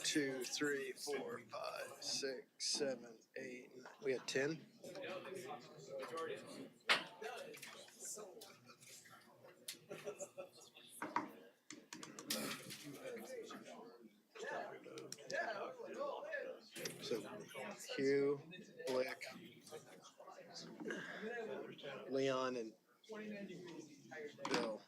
2, 3, 4, 5, 6, 7, 8, 9. We had 10? So Hugh, Blick, Leon, and Bill.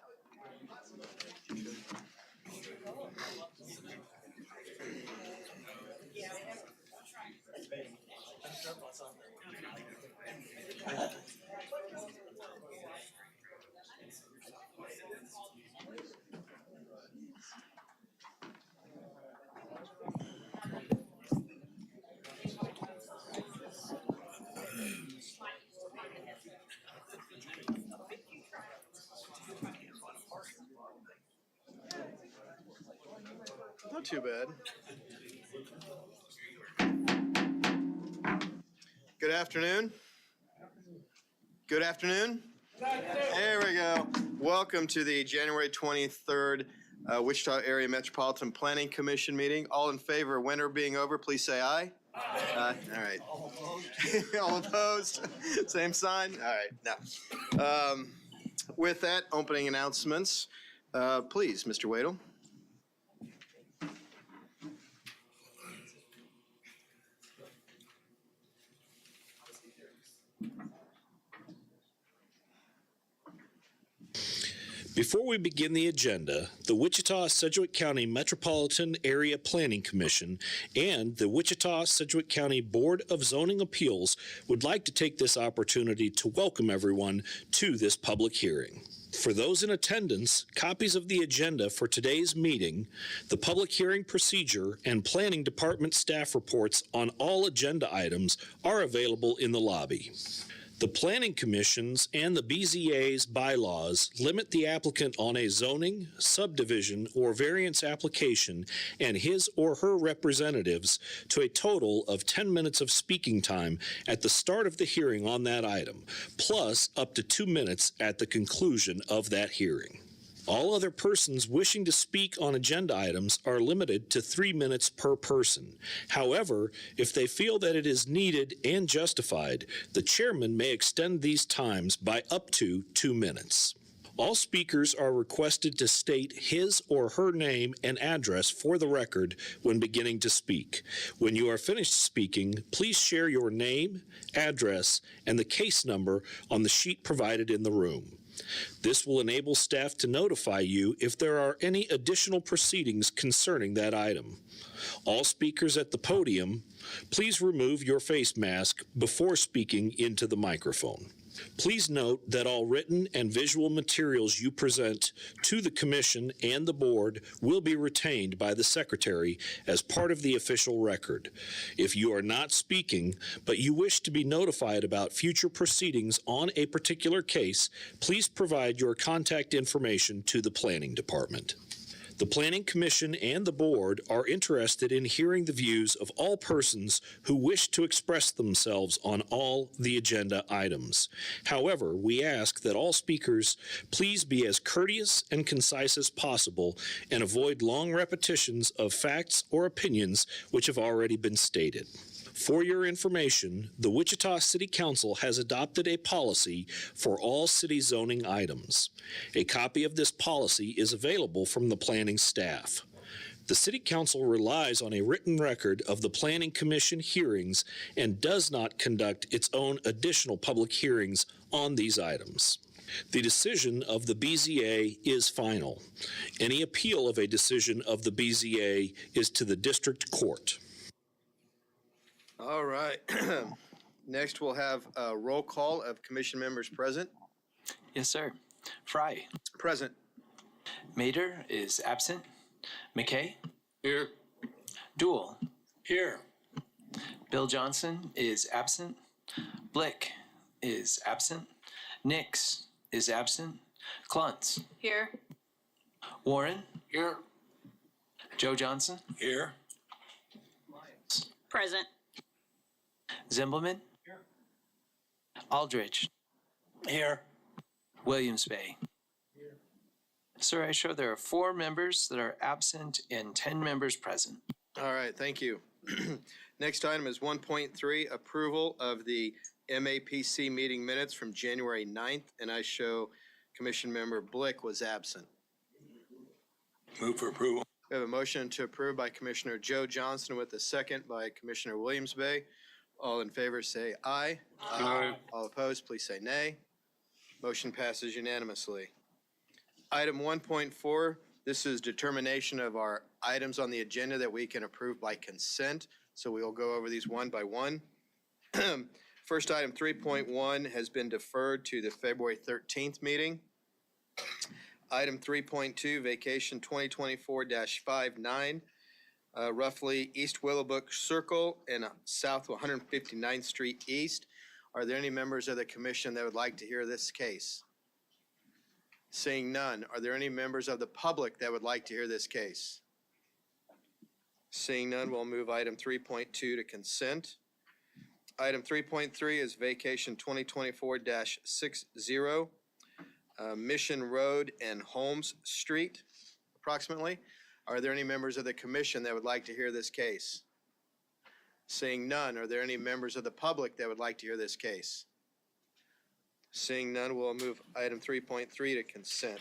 Not too bad. Good afternoon. Good afternoon. There we go. Welcome to the January 23rd Wichita Area Metropolitan Planning Commission meeting. All in favor of winter being over, please say aye. Aye. All right. All opposed? Same sign? All right. Now, with that, opening announcements. Please, Mr. Wadle. Before we begin the agenda, the Wichita-Sedgwick County Metropolitan Area Planning Commission and the Wichita-Sedgwick County Board of Zoning Appeals would like to take this opportunity to welcome everyone to this public hearing. For those in attendance, copies of the agenda for today's meeting, the public hearing procedure, and planning department staff reports on all agenda items are available in the lobby. The Planning Commission's and the BZA's bylaws limit the applicant on a zoning, subdivision, or variance application and his or her representatives to a total of 10 minutes of speaking time at the start of the hearing on that item, plus up to 2 minutes at the conclusion of that hearing. All other persons wishing to speak on agenda items are limited to 3 minutes per person. However, if they feel that it is needed and justified, the chairman may extend these times by up to 2 minutes. All speakers are requested to state his or her name and address for the record when beginning to speak. When you are finished speaking, please share your name, address, and the case number on the sheet provided in the room. This will enable staff to notify you if there are any additional proceedings concerning that item. All speakers at the podium, please remove your face mask before speaking into the microphone. Please note that all written and visual materials you present to the Commission and the Board will be retained by the Secretary as part of the official record. If you are not speaking, but you wish to be notified about future proceedings on a particular case, please provide your contact information to the Planning Department. The Planning Commission and the Board are interested in hearing the views of all persons who wish to express themselves on all the agenda items. However, we ask that all speakers please be as courteous and concise as possible and avoid long repetitions of facts or opinions which have already been stated. For your information, the Wichita City Council has adopted a policy for all city zoning items. A copy of this policy is available from the planning staff. The City Council relies on a written record of the Planning Commission hearings and does not conduct its own additional public hearings on these items. The decision of the BZA is final. Any appeal of a decision of the BZA is to the district court. All right. Next, we'll have a roll call of commission members present. Yes, sir. Fry. Present. Mater is absent. McKay. Here. Dool. Here. Bill Johnson is absent. Blick is absent. Nix is absent. Kluntz. Here. Warren. Here. Joe Johnson. Here. Present. Zimbelman. Here. Aldrich. Here. Williams Bay. Sir, I show there are 4 members that are absent and 10 members present. All right, thank you. Next item is 1.3, approval of the MAPC meeting minutes from January 9th, and I show Commission Member Blick was absent. Move for approval. We have a motion to approve by Commissioner Joe Johnson with a second by Commissioner Williams Bay. All in favor say aye. Aye. All opposed, please say nay. Motion passes unanimously. Item 1.4, this is determination of our items on the agenda that we can approve by consent. So we will go over these one by one. First item 3.1 has been deferred to the February 13th meeting. Item 3.2, vacation 2024-59, roughly East Willowbrook Circle and South 159th Street East. Are there any members of the commission that would like to hear this case? Seeing none, are there any members of the public that would like to hear this case? Seeing none, we'll move item 3.2 to consent. Item 3.3 is vacation 2024-60, Mission Road and Holmes Street, approximately. Are there any members of the commission that would like to hear this case? Seeing none, are there any members of the public that would like to hear this case? Seeing none, we'll move item 3.3 to consent.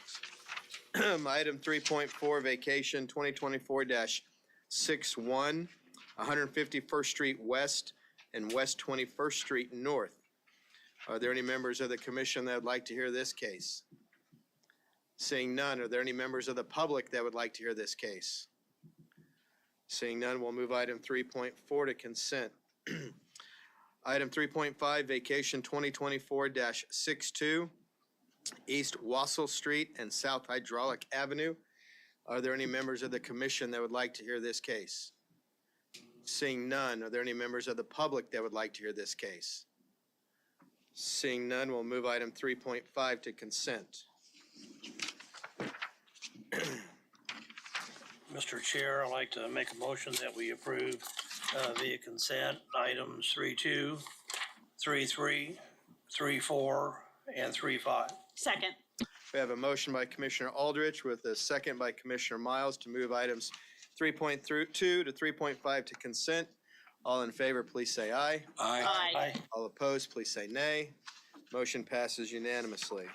Item 3.4, vacation 2024-61, 151st Street West and West 21st Street North. Are there any members of the commission that would like to hear this case? Seeing none, are there any members of the public that would like to hear this case? Seeing none, we'll move item 3.4 to consent. Item 3.5, vacation 2024-62, East Wassell Street and South Hydraulic Avenue. Are there any members of the commission that would like to hear this case? Seeing none, are there any members of the public that would like to hear this case? Seeing none, we'll move item 3.5 to consent. Mr. Chair, I'd like to make a motion that we approve via consent items 3.2, 3.3, 3.4, and 3.5. Second. We have a motion by Commissioner Aldrich with a second by Commissioner Miles to move items 3.2 to 3.5 to consent. All in favor, please say aye. Aye. All opposed, please say nay. Motion passes unanimously.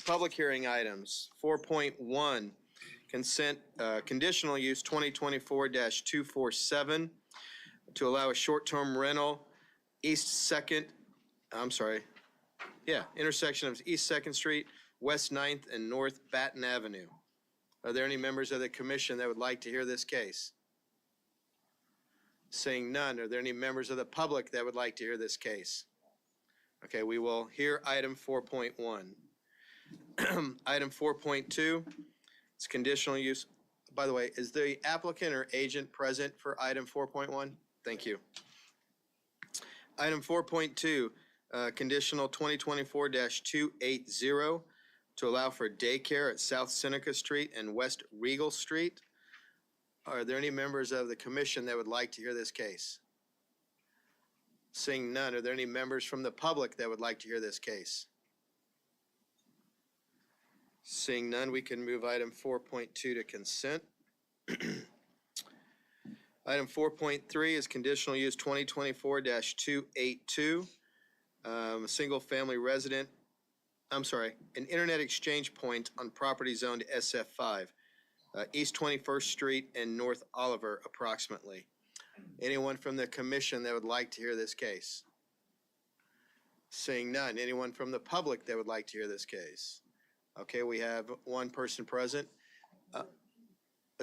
Public hearing items, 4.1, consent, conditional use 2024-247 to allow a short-term rental, intersection of East 2nd Street, West 9th, and North Baton Avenue. Are there any members of the commission that would like to hear this case? Seeing none, are there any members of the public that would like to hear this case? Okay, we will hear item 4.1. Item 4.2, it's conditional use. By the way, is the applicant or agent present for item 4.1? Thank you. Item 4.2, conditional 2024-280 to allow for daycare at South Seneca Street and West Regal Street. Are there any members of the commission that would like to hear this case? Seeing none, are there any members from the public that would like to hear this case? Seeing none, we can move item 4.2 to consent. Item 4.3 is conditional use 2024-282, an internet exchange point on property zoned SF5, East 21st Street and North Oliver approximately. Anyone from the commission that would like to hear this case? Seeing none. Anyone from the public that would like to hear this case? Okay, we have one person present.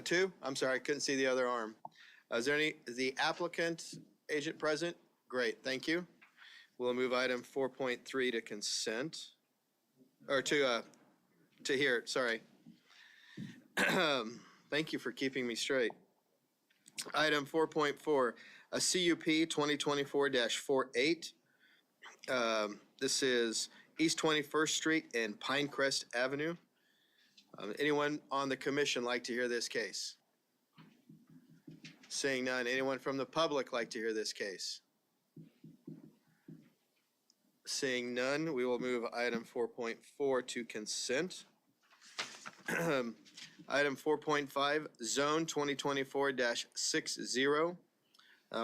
Two? I'm sorry, I couldn't see the other arm. Is the applicant agent present? Great, thank you. We'll move item 4.3 to consent, or to hear, sorry. Thank you for keeping me straight. Item 4.4, a CUP 2024-48. This is East 21st Street and Pinecrest Avenue. Anyone on the commission like to hear this case? Seeing none. Anyone from the public like to hear this case? Seeing none, we will move item 4.4 to consent. Item 4.5, Zone 2024-60,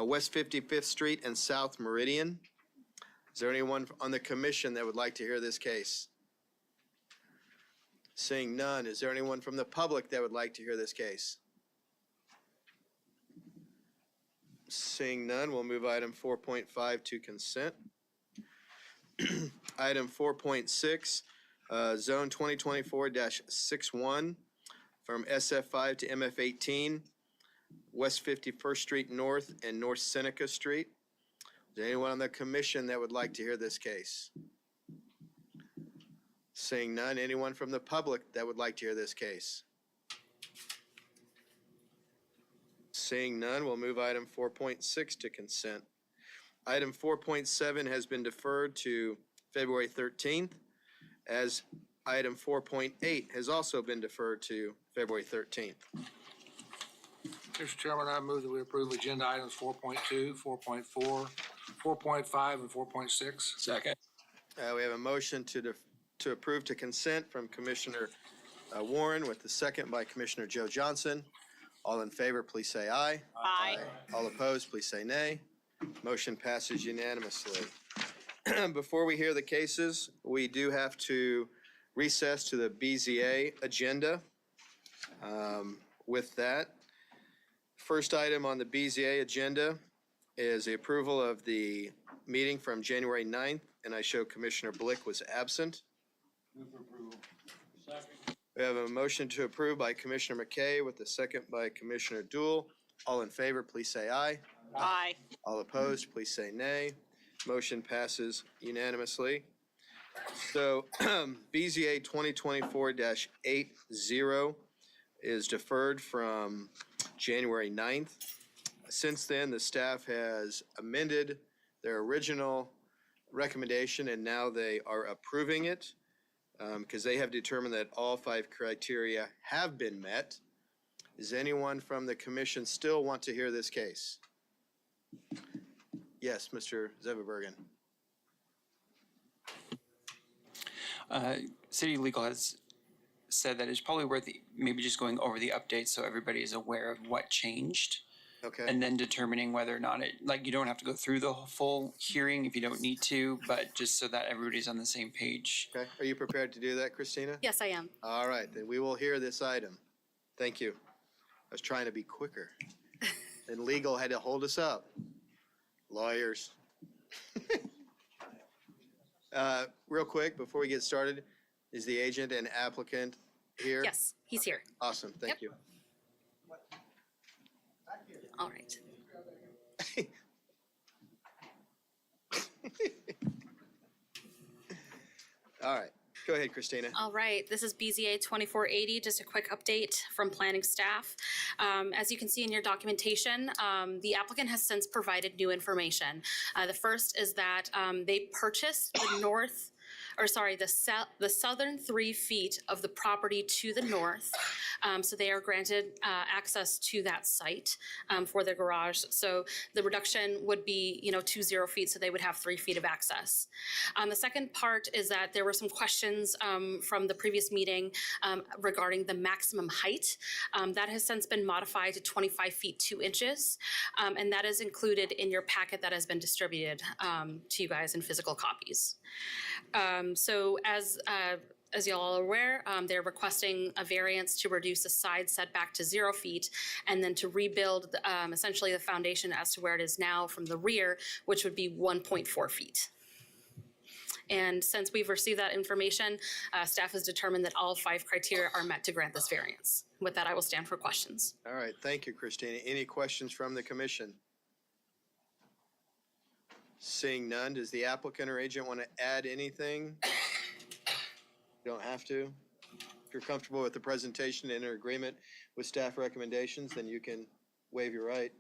West 55th Street and South Meridian. Is there anyone on the commission that would like to hear this case? Seeing none, is there anyone from the public that would like to hear this case? Seeing none, we'll move item 4.5 to consent. Item 4.6, Zone 2024-61 from SF5 to MF18, West 51st Street North and North Seneca Street. Is there anyone on the commission that would like to hear this case? Seeing none, anyone from the public that would like to hear this case? Seeing none, we'll move item 4.6 to consent. Item 4.7 has been deferred to February 13th, as item 4.8 has also been deferred to February 13th. Mr. Chairman, I move that we approve agenda items 4.2, 4.4, 4.5, and 4.6. Second. We have a motion to approve to consent from Commissioner Warren with the second by Commissioner Joe Johnson. All in favor, please say aye. Aye. All opposed, please say nay. Motion passes unanimously. Before we hear the cases, we do have to recess to the BZA agenda. With that, first item on the BZA agenda is the approval of the meeting from January 9th, and I show Commissioner Blick was absent. We have a motion to approve by Commissioner McKay with the second by Commissioner Dool. All in favor, please say aye. Aye. All opposed, please say nay. Motion passes unanimously. So BZA 2024-80 is deferred from January 9th. Since then, the staff has amended their original recommendation, and now they are approving it because they have determined that all 5 criteria have been met. Does anyone from the commission still want to hear this case? Yes, Mr. Zeverbergen. City Legal has said that it's probably worth maybe just going over the updates so everybody is aware of what changed. Okay. And then determining whether or not you don't have to go through the full hearing if you don't need to, but just so that everybody's on the same page. Okay. Are you prepared to do that, Christina? Yes, I am. All right, then we will hear this item. Thank you. I was trying to be quicker. And legal had to hold us up. Lawyers. Real quick, before we get started, is the agent and applicant here? Yes, he's here. Awesome, thank Yep. you. All right. All right, go ahead, Christina. All right, this is BZA 2480, just a quick update from planning staff. As you can see in your documentation, the applicant has since provided new information. The first is that they purchased the southern 3 feet of the property to the north. So they are granted access to that site for their garage. So the reduction would be, 20 feet, so they would have 3 feet of access. The second part is that there were some questions from the previous meeting regarding the maximum height. That has since been modified to 25 feet 2 inches, and that is included in your packet that has been distributed to you guys in physical copies. So as y'all are aware, they're requesting a variance to reduce the side setback to 0 feet and then to rebuild essentially the foundation as to where it is now from the rear, which would be 1.4 feet. And since we've received that information, staff has determined that all 5 criteria are met to grant this variance. With that, I will stand for questions. All right, thank you, Christina. Any questions from the commission? Seeing none, does the applicant or agent want to add anything? You don't have to. If you're comfortable with the presentation and in agreement with staff recommendations, then you can waive your right.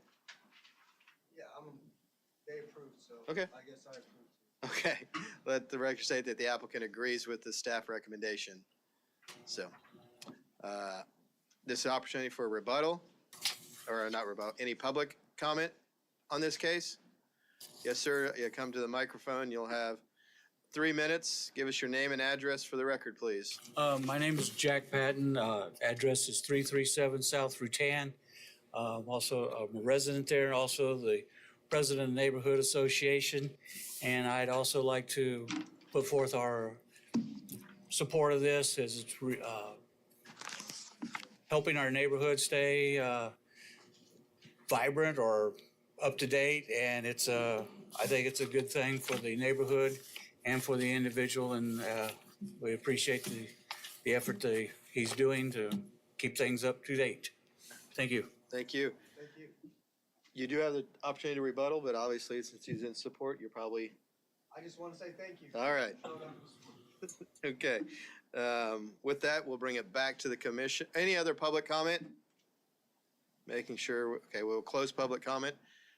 Yeah, they approved, so Okay. I guess I approved. Okay, let the record say that the applicant agrees with the staff recommendation. So, this is an opportunity for a rebuttal, or not rebuttal, any public comment on this case? Yes, sir, you come to the microphone, you'll have 3 minutes. Give us your name and address for the record, please. My name is Jack Patton. Address is 337 South Rutan. Also, I'm a resident there, and also the president of the Neighborhood Association. And I'd also like to put forth our support of this as it's helping our neighborhood stay vibrant or up to date. And it's I think it's a good thing for the neighborhood and for the individual. And we appreciate the effort that he's doing to keep things up to date. Thank you. Thank you. Thank you. You do have the opportunity to rebuttal, but obviously since he's in support, you're probably, I just want to say thank you. all right. Okay. With that, we'll bring it back to the commission. Any other public comment? Making sure, okay, we'll close public comment,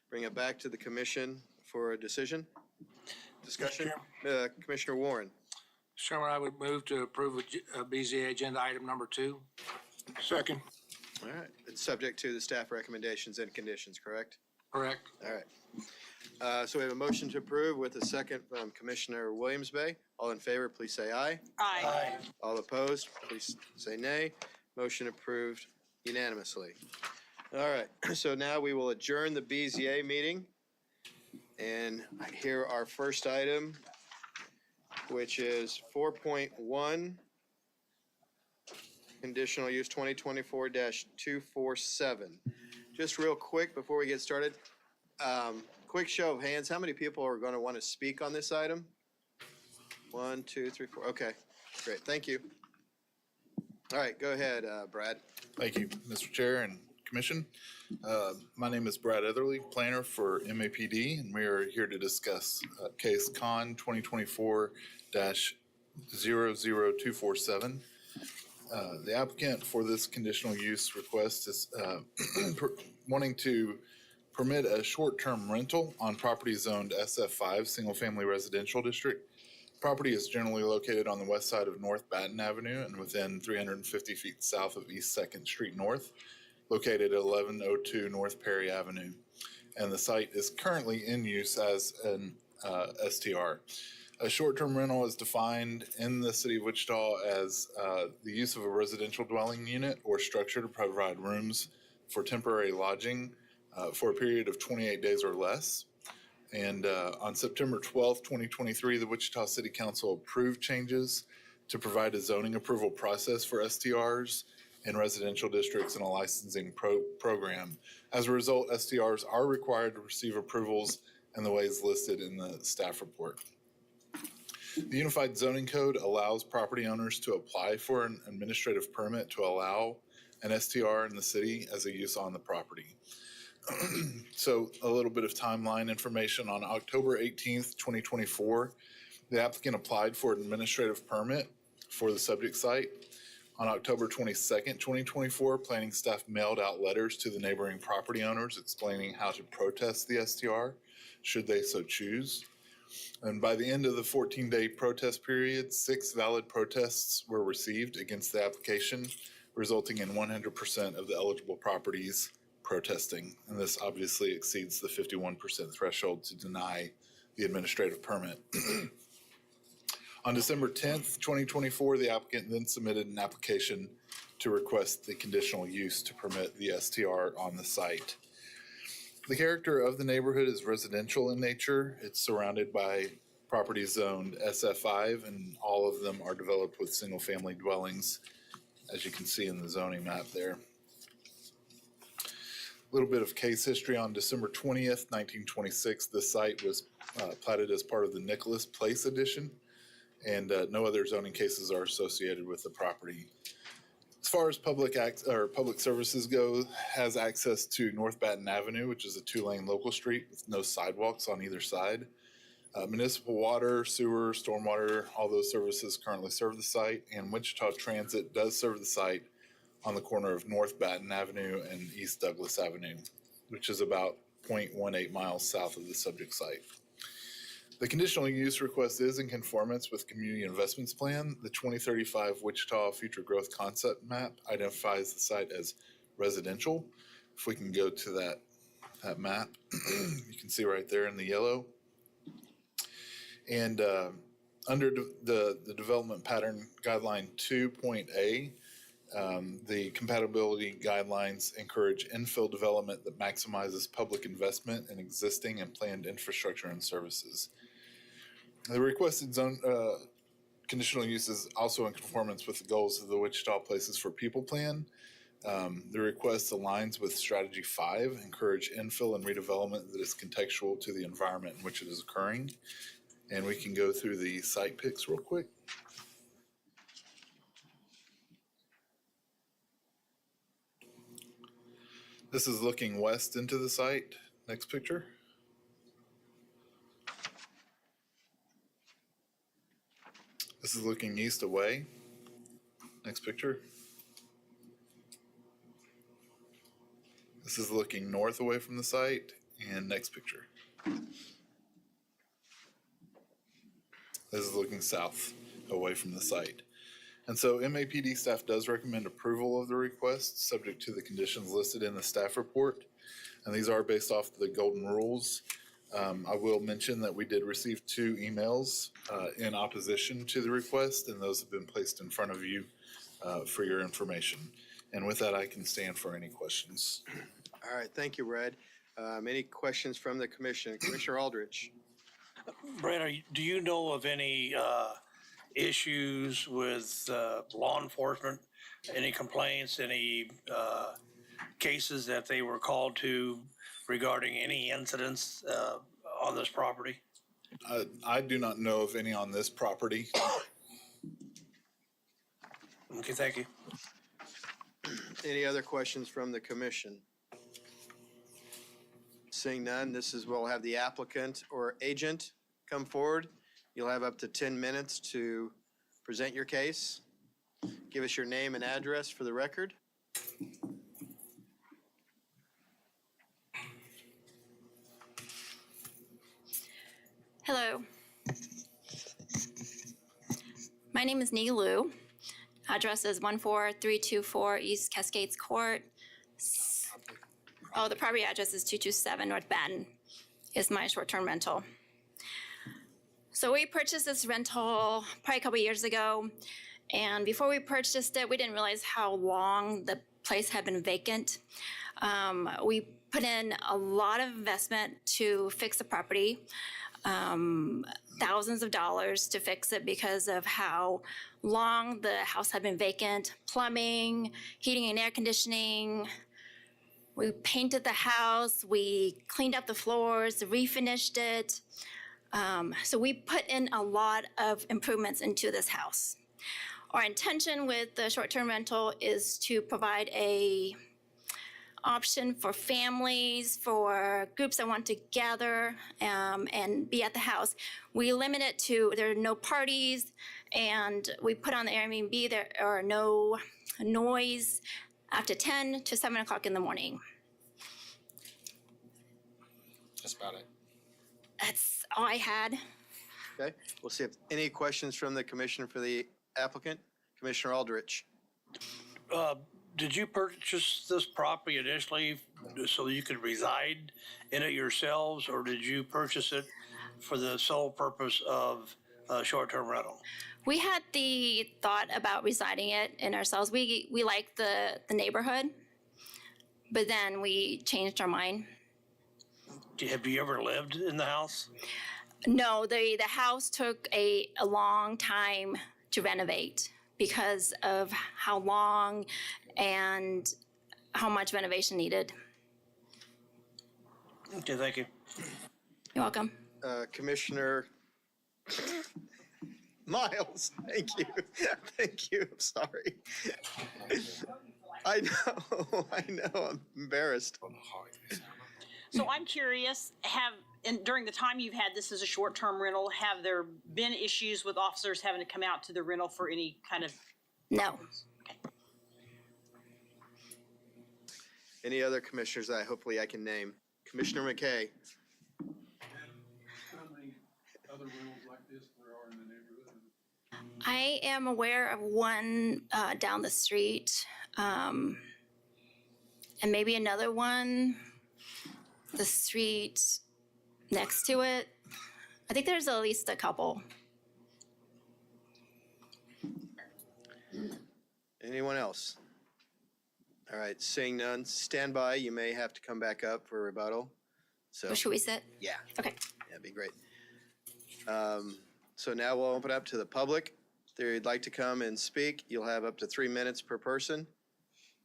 bring it back to the commission for a decision. Discussion. Commissioner Warren. Chairman, I would move to approve BZA agenda item number 2. Second. All right. It's subject to the staff recommendations and conditions, correct? Correct. All right. So we have a motion to approve with a second from Commissioner Williams Bay. All in favor, please say aye. Aye. All opposed, please say nay. Motion approved unanimously. All right, so now we will adjourn the BZA meeting. And here our first item, which is 4.1, conditional use 2024-247. Just real quick before we get started, quick show of hands, how many people are going to want to speak on this item? 1, 2, 3, 4. Okay, great. Thank you. All right, go ahead, Brad. Thank you, Mr. Chair and Commission. My name is Brad Etherly, planner for MAPD, and we are here to discuss case con 2024-00247. The applicant for this conditional use request is wanting to permit a short-term rental on property zoned SF5, single-family residential district. Property is generally located on the west side of North Baton Avenue and within 350 feet south of East 2nd Street North, located at 1102 North Perry Avenue. And the site is currently in use as an STR. A short-term rental is defined in the city of Wichita as the use of a residential dwelling unit or structure to provide rooms for temporary lodging for a period of 28 days or less. And on September 12th, 2023, the Wichita City Council approved changes to provide a zoning approval process for STRs in residential districts and a licensing program. As a result, STRs are required to receive approvals in the ways listed in the staff report. The Unified Zoning Code allows property owners to apply for an administrative permit to allow an STR in the city as a use on the property. So a little bit of timeline information. On October 18th, 2024, the applicant applied for an administrative permit for the subject site. On October 22nd, 2024, planning staff mailed out letters to the neighboring property owners explaining how to protest the STR, should they so choose. And by the end of the 14-day protest period, 6 valid protests were received against the application, resulting in 100% of the eligible properties protesting. And this obviously exceeds the 51% threshold to deny the administrative permit. On December 10th, 2024, the applicant then submitted an application to request the conditional use to permit the STR on the site. The character of the neighborhood is residential in nature. It's surrounded by properties zoned SF5, and all of them are developed with single-family dwellings, as you can see in the zoning map there. A little bit of case history. On December 20th, 1926, the site was platted as part of the Nicholas Place addition, and no other zoning cases are associated with the property. As far as public services go, has access to North Baton Avenue, which is a 2-lane local street with no sidewalks on either side. Municipal water, sewer, stormwater, all those services currently serve the site, and Wichita Transit does serve the site on the corner of North Baton Avenue and East Douglas Avenue, which is about 0.18 miles south of the subject site. The conditional use request is in conformance with Community Investments Plan. The 2035 Wichita Future Growth Concept Map identifies the site as residential. If we can go to that map, you can see right there in the yellow. And Under the development pattern guideline 2.A, the compatibility guidelines encourage infill development that maximizes public investment in existing and planned infrastructure and services. The requested zone conditional use is also in conformance with the goals of the Wichita Places for People Plan. The request aligns with Strategy 5, encourage infill and redevelopment that is contextual to the environment in which it is occurring. And we can go through the site pics real quick. This is looking west into the site. Next picture. This is looking east away. Next picture. This is looking north away from the site. And next picture. This is looking south away from the site. And so MAPD staff does recommend approval of the request, subject to the conditions listed in the staff report. And these are based off the golden rules. I will mention that we did receive 2 emails in opposition to the request, and those have been placed in front of you for your information. And with that, I can stand for any questions. All right, thank you, Red. Any questions from the commission? Commissioner Aldrich? Brad, do you know of any issues with law enforcement? Any complaints, any cases that they were called to regarding any incidents on this property? I do not know of any on this property. Okay, thank you. Any other questions from the commission? Seeing none, we'll have the applicant or agent come forward. You'll have up to 10 minutes to present your case. Give us your name and address for the record. Hello. My name is Ni Lu. Address is 14324 East Cascades Court. The property address is 227 North Baton is my short-term rental. So we purchased this rental probably a couple years ago. And before we purchased it, we didn't realize how long the place had been vacant. We put in a lot of investment to fix the property. Thousands of dollars to fix it because of how long the house had been vacant, plumbing, heating and air conditioning. We painted the house, we cleaned up the floors, refinished it. So we put in a lot of improvements into this house. Our intention with the short-term rental is to provide a option for families, for groups that want to gather and be at the house. We limit it to, there are no parties, and we put on the Airbnb, there are no noise after 10 to 7 o'clock in the morning. That's about it. That's all I had. Okay, we'll see if any questions from the commission for the applicant. Commissioner Aldrich. Did you purchase this property initially so you could reside in it yourselves, or did you purchase it for the sole purpose of short-term rental? We had the thought about residing it in ourselves. We like the neighborhood, but then we changed our mind. Have you ever lived in the house? No, the house took a long time to renovate because of how long and how much renovation needed. Okay, thank you. You're welcome. Commissioner Miles, thank you. Thank you, I'm sorry. I know, I'm embarrassed. So I'm curious, during the time you've had this as a short-term rental, have there been issues with officers having to come out to the rental for any kind of? No. Okay. Any other commissioners that hopefully I can name? Commissioner McKay. How many other rentals like this there are in the neighborhood? I am aware of one down the street, and maybe another one the street next to it. I think there's at least a couple. Anyone else? All right, seeing none, stand by. You may have to come back up for rebuttal. So, Should we sit? yeah. Okay. Yeah, it'd be great. So now we'll open up to the public. If you'd like to come and speak, you'll have up to 3 minutes per person.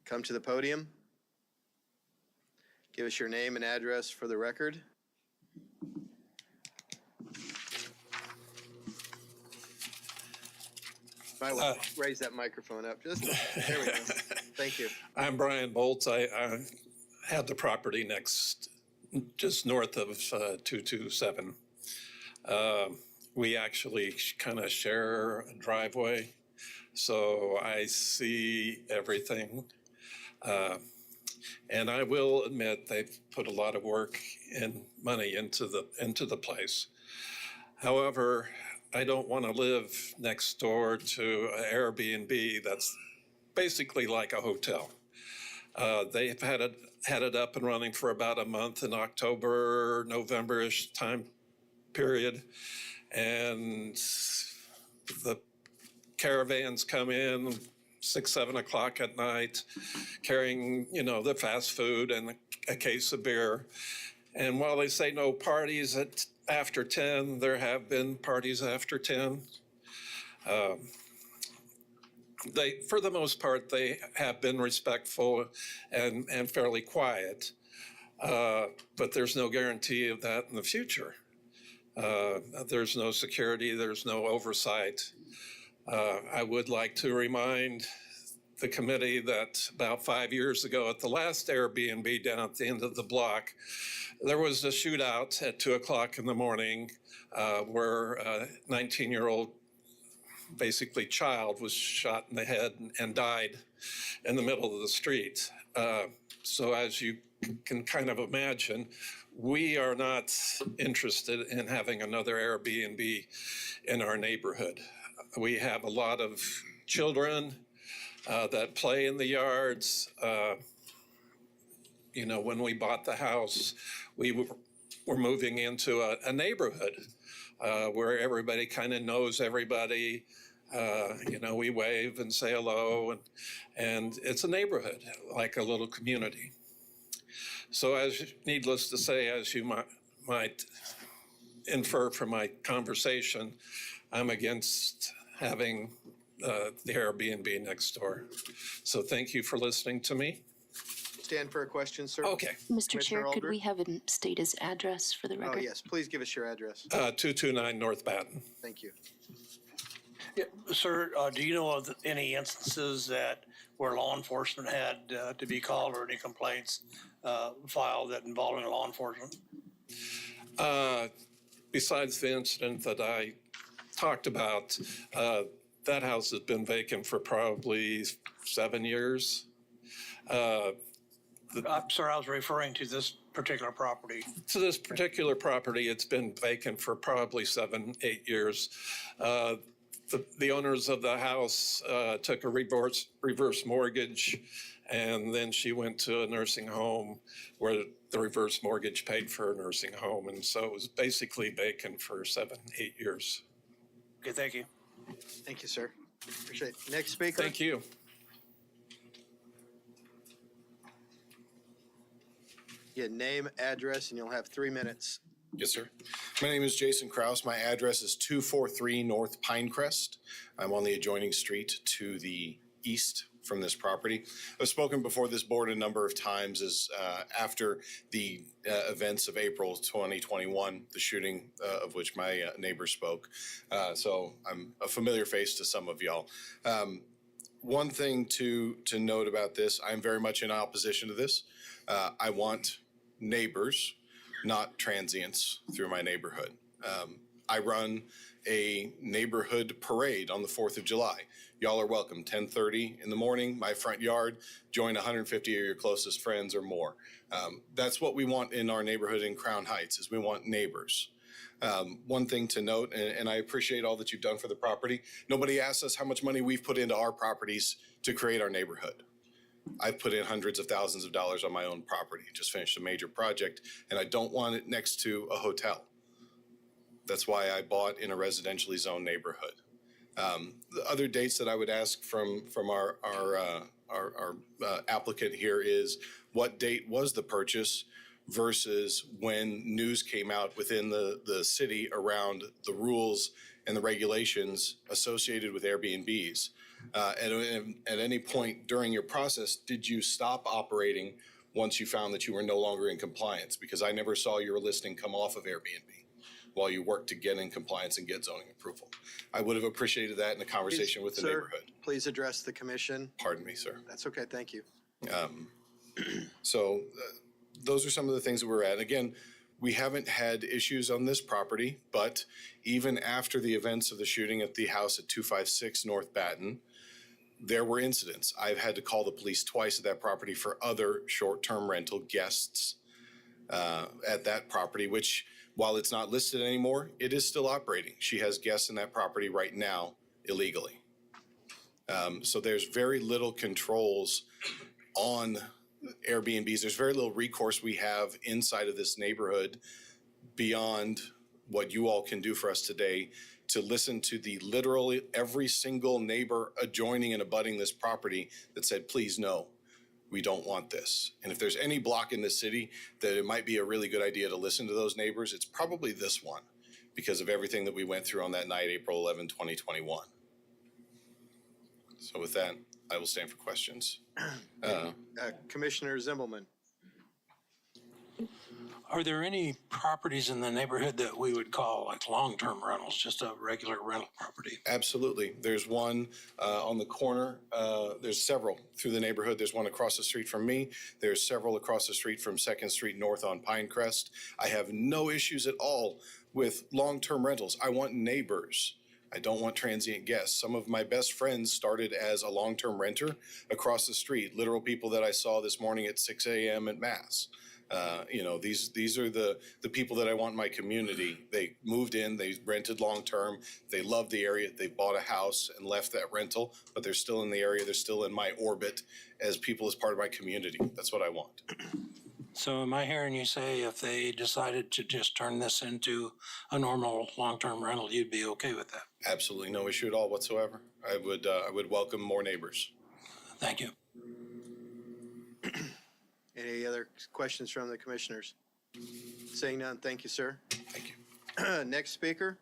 Come to the podium. Give us your name and address for the record. Might want to raise that microphone up. Just there we go. Thank you. I'm Brian Bolts. I had the property next, just north of 227. We actually kind of share a driveway, so I see everything. And I will admit they've put a lot of work and money into the place. However, I don't want to live next door to an Airbnb that's basically like a hotel. They've had it up and running for about a month in October, November-ish time period. And the caravans come in 6, 7 o'clock at night, carrying, the fast food and a case of beer. And while they say no parties after 10, there have been parties after 10. For the most part, they have been respectful and fairly quiet, but there's no guarantee of that in the future. There's no security, there's no oversight. I would like to remind the committee that about 5 years ago at the last Airbnb down at the end of the block, there was a shootout at 2 o'clock in the morning where a 19-year-old basically child was shot in the head and died in the middle of the street. So as you can kind of imagine, we are not interested in having another Airbnb in our neighborhood. We have a lot of children that play in the yards. When we bought the house, we were moving into a neighborhood where everybody kind of knows everybody. We wave and say hello, and it's a neighborhood, like a little community. So needless to say, as you might infer from my conversation, I'm against having the Airbnb next door. So thank you for listening to me. Stand for a question, sir. Okay. Mr. Chair, could Aldrich? we have him state his address for the record? Oh, yes, please give us your address. 229 North Baton. Thank you. Yeah, sir, do you know of any instances where law enforcement had to be called or any complaints filed that involving law enforcement? Besides the incident that I talked about, that house has been vacant for probably 7 years. I'm sorry, I was referring to this particular property. To this particular property, it's been vacant for probably 7, 8 years. The owners of the house took a reverse mortgage, and then she went to a nursing home where the reverse mortgage paid for a nursing home. And so it was basically vacant for 7, 8 years. Okay, thank you. Thank you, sir. Appreciate it. Next speaker. Thank you. Yeah, name, address, and you'll have 3 minutes. Yes, sir. My name is Jason Kraus. My address is 243 North Pinecrest. I'm on the adjoining street to the east from this property. I've spoken before this board a number of times after the events of April 2021, the shooting of which my neighbor spoke. So I'm a familiar face to some of y'all. One thing to note about this, I'm very much in opposition to this. I want neighbors, not transients, through my neighborhood. I run a neighborhood parade on the 4th of July. Y'all are welcome, 10:30 in the morning, my front yard, join 150 of your closest friends or more. That's what we want in our neighborhood in Crown Heights, is we want neighbors. One thing to note, and I appreciate all that you've done for the property, nobody asks us how much money we've put into our properties to create our neighborhood. I've put in hundreds of thousands of dollars on my own property, just finished a major project, and I don't want it next to a hotel. That's why I bought in a residentially zoned neighborhood. The other dates that I would ask from our applicant here is what date was the purchase versus when news came out within the city around the rules and the regulations associated with Airbnbs. At any point during your process, did you stop operating once you found that you were no longer in compliance? Because I never saw your listing come off of Airbnb while you worked to get in compliance and get zoning approval. I would have appreciated that in a conversation with the neighborhood. Please address the commission. Pardon me, sir. That's okay, thank you. Those are some of the things that we're at. Again, we haven't had issues on this property, but even after the events of the shooting at the house at 256 North Batten, there were incidents. I've had to call the police twice at that property for other short-term rental guests at that property, which, while it's not listed anymore, it is still operating. She has guests in that property right now illegally. So there's very little controls on Airbnbs. There's very little recourse we have inside of this neighborhood beyond what you all can do for us today to listen to the literally every single neighbor adjoining and abutting this property that said, please no, we don't want this. And if there's any block in the city that it might be a really good idea to listen to those neighbors, it's probably this one because of everything that we went through on that night, April 11, 2021. So with that, I will stand for questions. Commissioner Zimmelman. Are there any properties in the neighborhood that we would call like long-term rentals, just a regular rental property? Absolutely. There's one on the corner. There's several through the neighborhood. There's one across the street from me. There's several across the street from 2nd Street North on Pinecrest. I have no issues at all with long-term rentals. I want neighbors. I don't want transient guests. Some of my best friends started as a long-term renter across the street, literal people that I saw this morning at 6 a.m. at Mass. These are the people that I want in my community. They moved in, they rented long-term, they love the area, they bought a house and left that rental, but they're still in the area, they're still in my orbit as people as part of my community. That's what I want. So am I hearing you say if they decided to just turn this into a normal long-term rental, you'd be okay with that? Absolutely no issue at all whatsoever. I would welcome more neighbors. Thank you. Any other questions from the commissioners? Seeing none, thank you, sir. Thank you. Next speaker.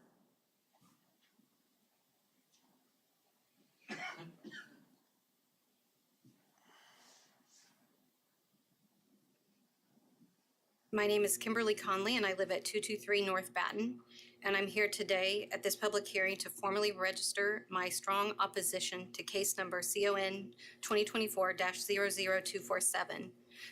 My name is Kimberly Conley, and I live at 223 North Batten. And I'm here today at this public hearing to formally register my strong opposition to case number CON 2024-00247,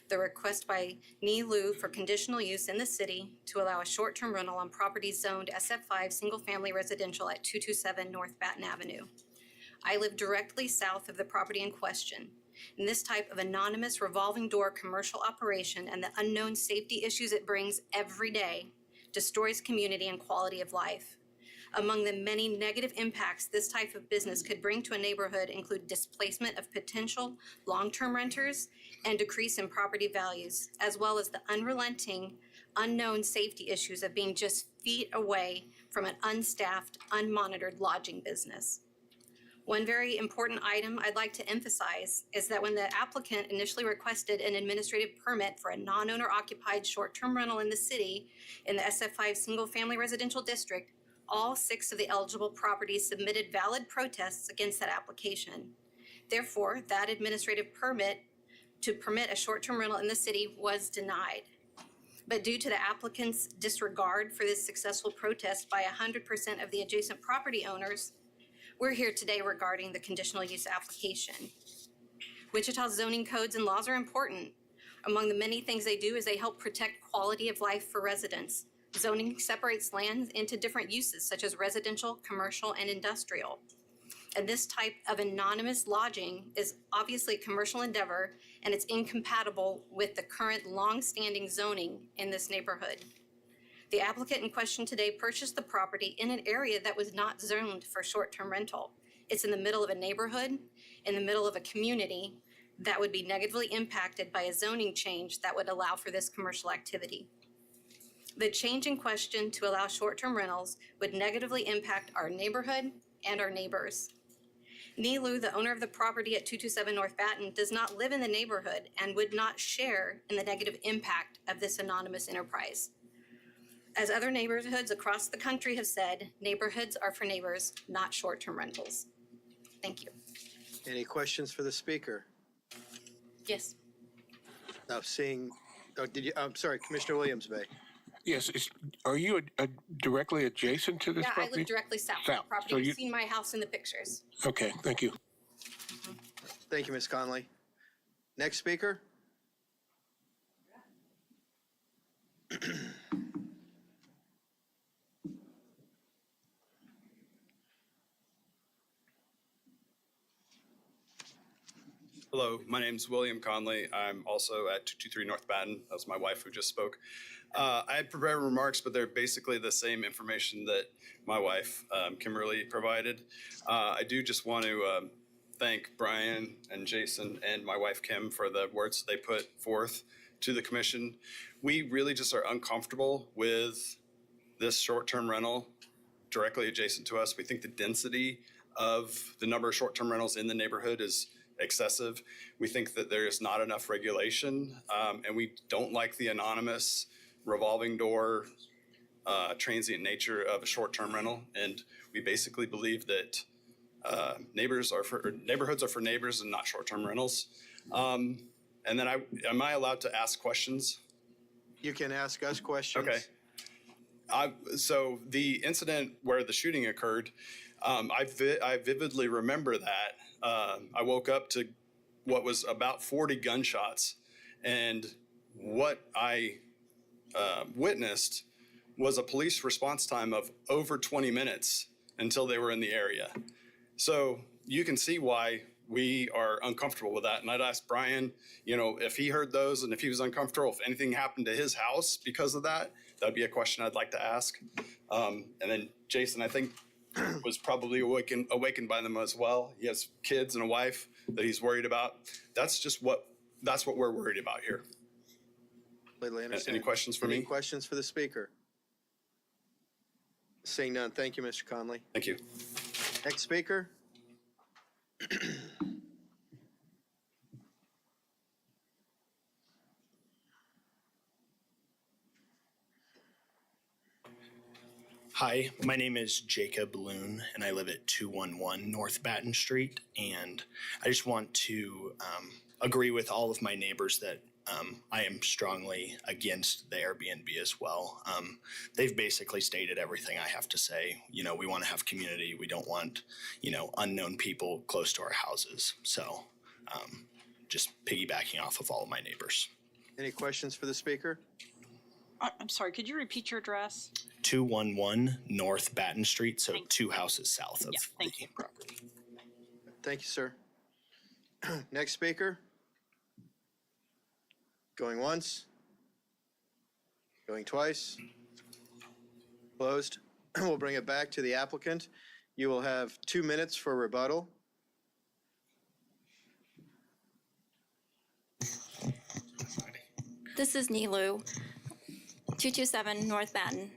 the request by Ni Lu for conditional use in the city to allow a short-term rental on properties zoned SF5 single-family residential at 227 North Batten Avenue. I live directly south of the property in question. In this type of anonymous revolving door commercial operation and the unknown safety issues it brings every day destroys community and quality of life. Among the many negative impacts this type of business could bring to a neighborhood include displacement of potential long-term renters and decrease in property values, as well as the unrelenting, unknown safety issues of being just feet away from an unstaffed, unmonitored lodging business. One very important item I'd like to emphasize is that when the applicant initially requested an administrative permit for a non-owner occupied short-term rental in the city in the SF5 single-family residential district, all 6 of the eligible properties submitted valid protests against that application. Therefore, that administrative permit to permit a short-term rental in the city was denied. But due to the applicant's disregard for this successful protest by 100% of the adjacent property owners, we're here today regarding the conditional use application. Wichita's zoning codes and laws are important. Among the many things they do is they help protect quality of life for residents. Zoning separates lands into different uses such as residential, commercial, and industrial. And this type of anonymous lodging is obviously a commercial endeavor, and it's incompatible with the current long-standing zoning in this neighborhood. The applicant in question today purchased the property in an area that was not zoned for short-term rental. It's in the middle of a neighborhood, in the middle of a community that would be negatively impacted by a zoning change that would allow for this commercial activity. The change in question to allow short-term rentals would negatively impact our neighborhood, and our neighbors. Nee Lu, the owner of the property at 227 North Batten, does not live in the neighborhood and would not share in the negative impact of this anonymous enterprise. As other neighborhoods across the country have said, neighborhoods are for neighbors, not short-term rentals. Thank you. Any questions for the speaker? Yes. Now seeing, I'm sorry, Commissioner Williams Bay. Yes, are you directly adjacent to this Yeah, I property? live directly south of the South. property. So You've seen my house in the pictures. Okay, thank you. Thank you, Ms. Conley. Next speaker? Hello, my name is William Conley. I'm also at 223 North Batten. That was my wife who just spoke. I had prepared remarks, but they're basically the same information that my wife, Kimberly, provided. I do just want to thank Brian and Jason and my wife, Kim, for the words they put forth to the commission. We really just are uncomfortable with this short-term rental directly adjacent to us. We think the density of the number of short-term rentals in the neighborhood is excessive. We think that there is not enough regulation, and we don't like the anonymous revolving door transient nature of a short-term rental. And we basically believe that neighborhoods are for neighbors and not short-term rentals. And then am I allowed to ask questions? You can ask us questions. Okay. So the incident where the shooting occurred, I vividly remember that. I woke up to what was about 40 gunshots, and what I witnessed was a police response time of over 20 minutes until they were in the area. So you can see why we are uncomfortable with that. And I'd ask Brian, if he heard those and if he was uncomfortable, if anything happened to his house because of that, that'd be a question I'd like to ask. And then Jason, I think, was probably awakened by them as well. He has kids and a wife that he's worried about. That's what we're worried about here. Completely understand. Any questions for me? Any questions for the speaker? Seeing none, thank you, Mr. Conley. Thank you. Next speaker? Hi, my name is Jacob Loon, and I live at 211 North Batten Street. And I just want to agree with all of my neighbors that I am strongly against the Airbnb as well. They've basically stated everything I have to say. We want to have community. We don't want, unknown people close to our houses. So just piggybacking off of all of my neighbors. Any questions for the speaker? I'm sorry, could you repeat your address? 211 North Batten Street, so two houses south of the property. Thank you, sir. Next speaker? Going once? Going twice? Closed. We'll bring it back to the applicant. You will have 2 minutes for rebuttal. This is Nilu, 227 North Batten.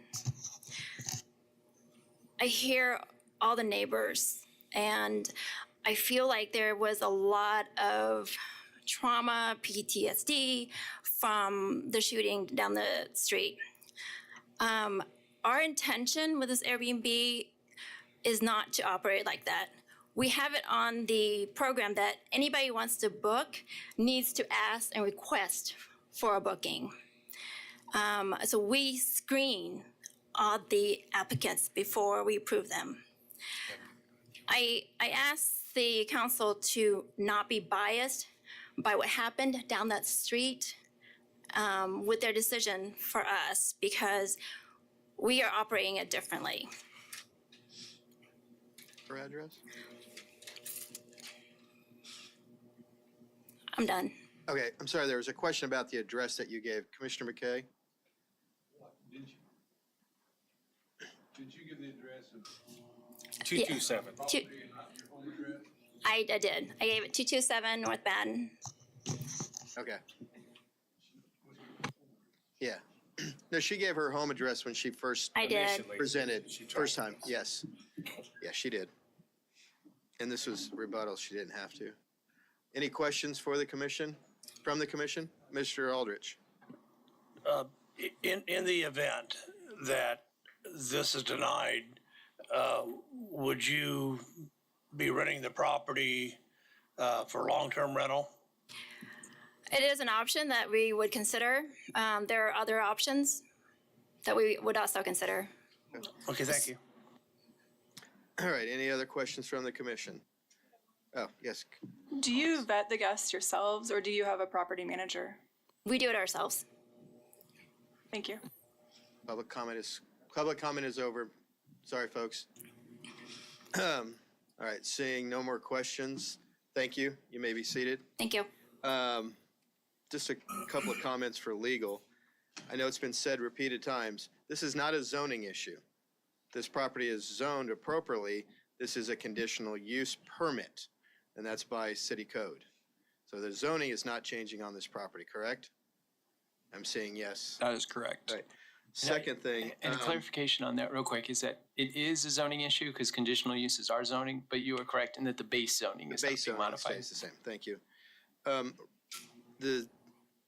I hear all the neighbors, and I feel like there was a lot of trauma, PTSD from the shooting down the street. Our intention with this Airbnb is not to operate like that. We have it on the program that anybody who wants to book needs to ask and request for a booking. So we screen all the applicants before we approve them. I asked the council to not be biased by what happened down that street with their decision for us, because we are operating it differently. Her address? I'm done. Okay, I'm sorry, there was a question about the address that you gave. Commissioner McKay? Did you give the address of? 227. I did. I gave it 227 North Batten. Okay. Yeah. No, she gave her home address when she first I did. presented, first time, yes. Yeah, she did. And this was rebuttal, she didn't have to. Any questions for the commission, from the commission? Mr. Aldrich? In the event that this is denied, would you be renting the property for long-term rental? It is an option that we would consider. There are other options that we would also consider. Okay, thank you. All right, any other questions from the commission? Oh, yes. Do you vet the guests yourselves, or do you have a property manager? We do it ourselves. Thank you. Public comment is over. Sorry, folks. All right, seeing no more questions, thank you. You may be seated. Thank you. Just a couple of comments for legal. I know it's been said repeated times, this is not a zoning issue. This property is zoned appropriately. This is a conditional use permit, and that's by city code. So the zoning is not changing on this property, correct? I'm saying yes. That is correct. Right. Second thing. And a clarification on that real quick is that it is a zoning issue because conditional uses are zoning, but you are correct in that the base zoning is not being modified. Stays the same. Thank you.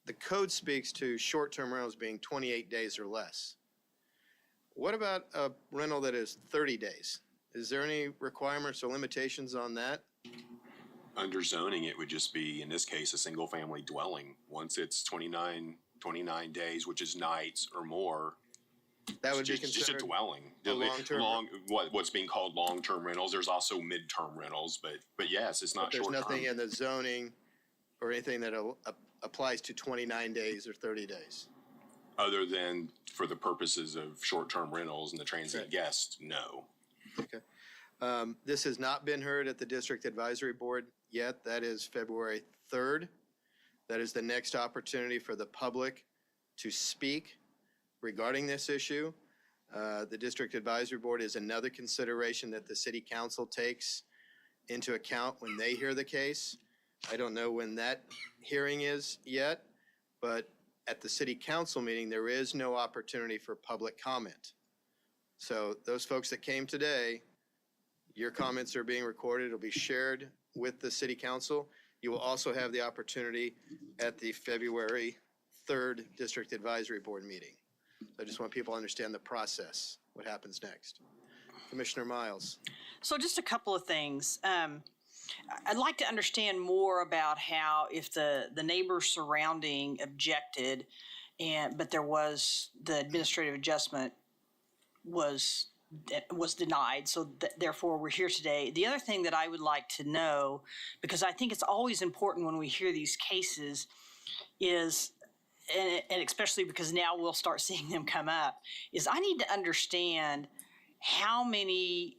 The code speaks to short-term rentals being 28 days or less. What about a rental that is 30 days? Is there any requirements or limitations on that? Under zoning, it would just be, in this case, a single-family dwelling. Once it's 29 days, which is nights or more, that would be just a dwelling. A long-term. What's being called long-term rentals. There's also mid-term rentals, but yes, it's not short-term. There's nothing in the zoning or anything that applies to 29 days or 30 days. Other than for the purposes of short-term rentals and the transient guest, no. Okay. This has not been heard at the District Advisory Board yet. That is February 3rd. That is the next opportunity for the public to speak regarding this issue. The District Advisory Board is another consideration that the City Council takes into account when they hear the case. I don't know when that hearing is yet, but at the City Council meeting, there is no opportunity for public comment. So those folks that came today, your comments are being recorded. It'll be shared with the City Council. You will also have the opportunity at the February 3rd District Advisory Board meeting. So I just want people to understand the process, what happens next. Commissioner Miles. So just a couple of things. I'd like to understand more about how if the neighbors surrounding objected, but there was the administrative adjustment was denied, so therefore we're here today. The other thing that I would like to know, because I think it's always important when we hear these cases, is, and especially because now we'll start seeing them come up, is I need to understand how many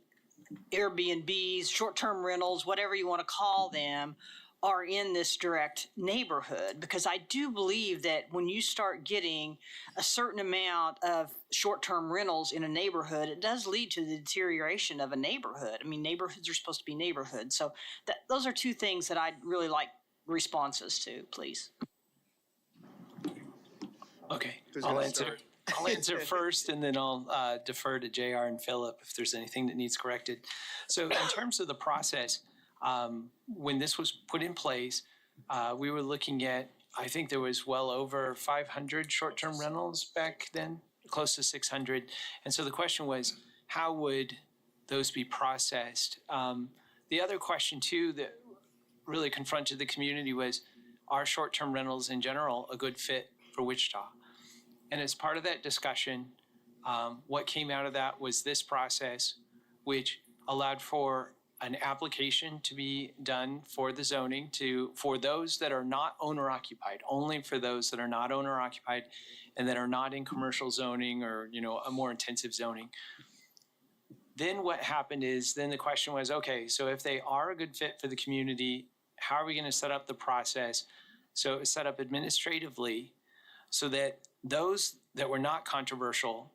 Airbnbs, short-term rentals, whatever you want to call them, are in this direct neighborhood. Because I do believe that when you start getting a certain amount of short-term rentals in a neighborhood, it does lead to the deterioration of a neighborhood. I mean, neighborhoods are supposed to be neighborhoods. So those are two things that I'd really like responses to, please. Okay, I'll answer first, and then I'll defer to JR and Philip if there's anything that needs corrected. So in terms of the process, when this was put in place, we were looking at, I think there was well over 500 short-term rentals back then, close to 600. And so the question was, how would those be processed? The other question too that really confronted the community was, are short-term rentals in general a good fit for Wichita? And as part of that discussion, what came out of that was this process, which allowed for an application to be done for the zoning for those that are not owner occupied, only for those that are not owner occupied and that are not in commercial zoning or, a more intensive zoning. Then what happened is, then the question was, okay, so if they are a good fit for the community, how are we going to set up the process? So it was set up administratively so that those that were not controversial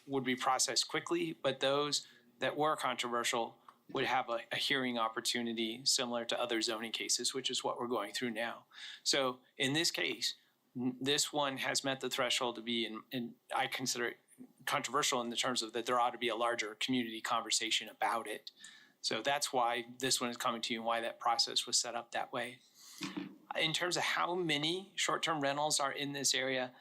would be processed quickly, but those that were controversial would have a hearing opportunity similar to other zoning cases, which is what we're going through now. So in this case, this one has met the threshold to be, and I consider it controversial in the terms of that there ought to be a larger community conversation about it. So that's why this one is coming to you and why that process was set up that way. In terms of how many short-term rentals are in this area,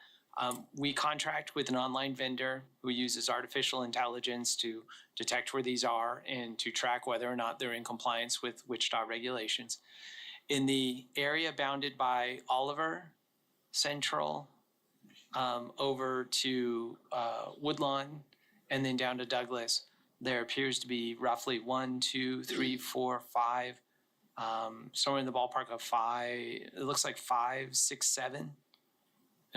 we contract with an online vendor who uses artificial intelligence to detect where these are and to track whether or not they're in compliance with Wichita regulations. In the area bounded by Oliver, Central, over to Woodlawn, and then down to Douglas, there appears to be roughly 1, 2, 3, 4, 5, somewhere in the ballpark of 5. It looks like 5, 6, 7,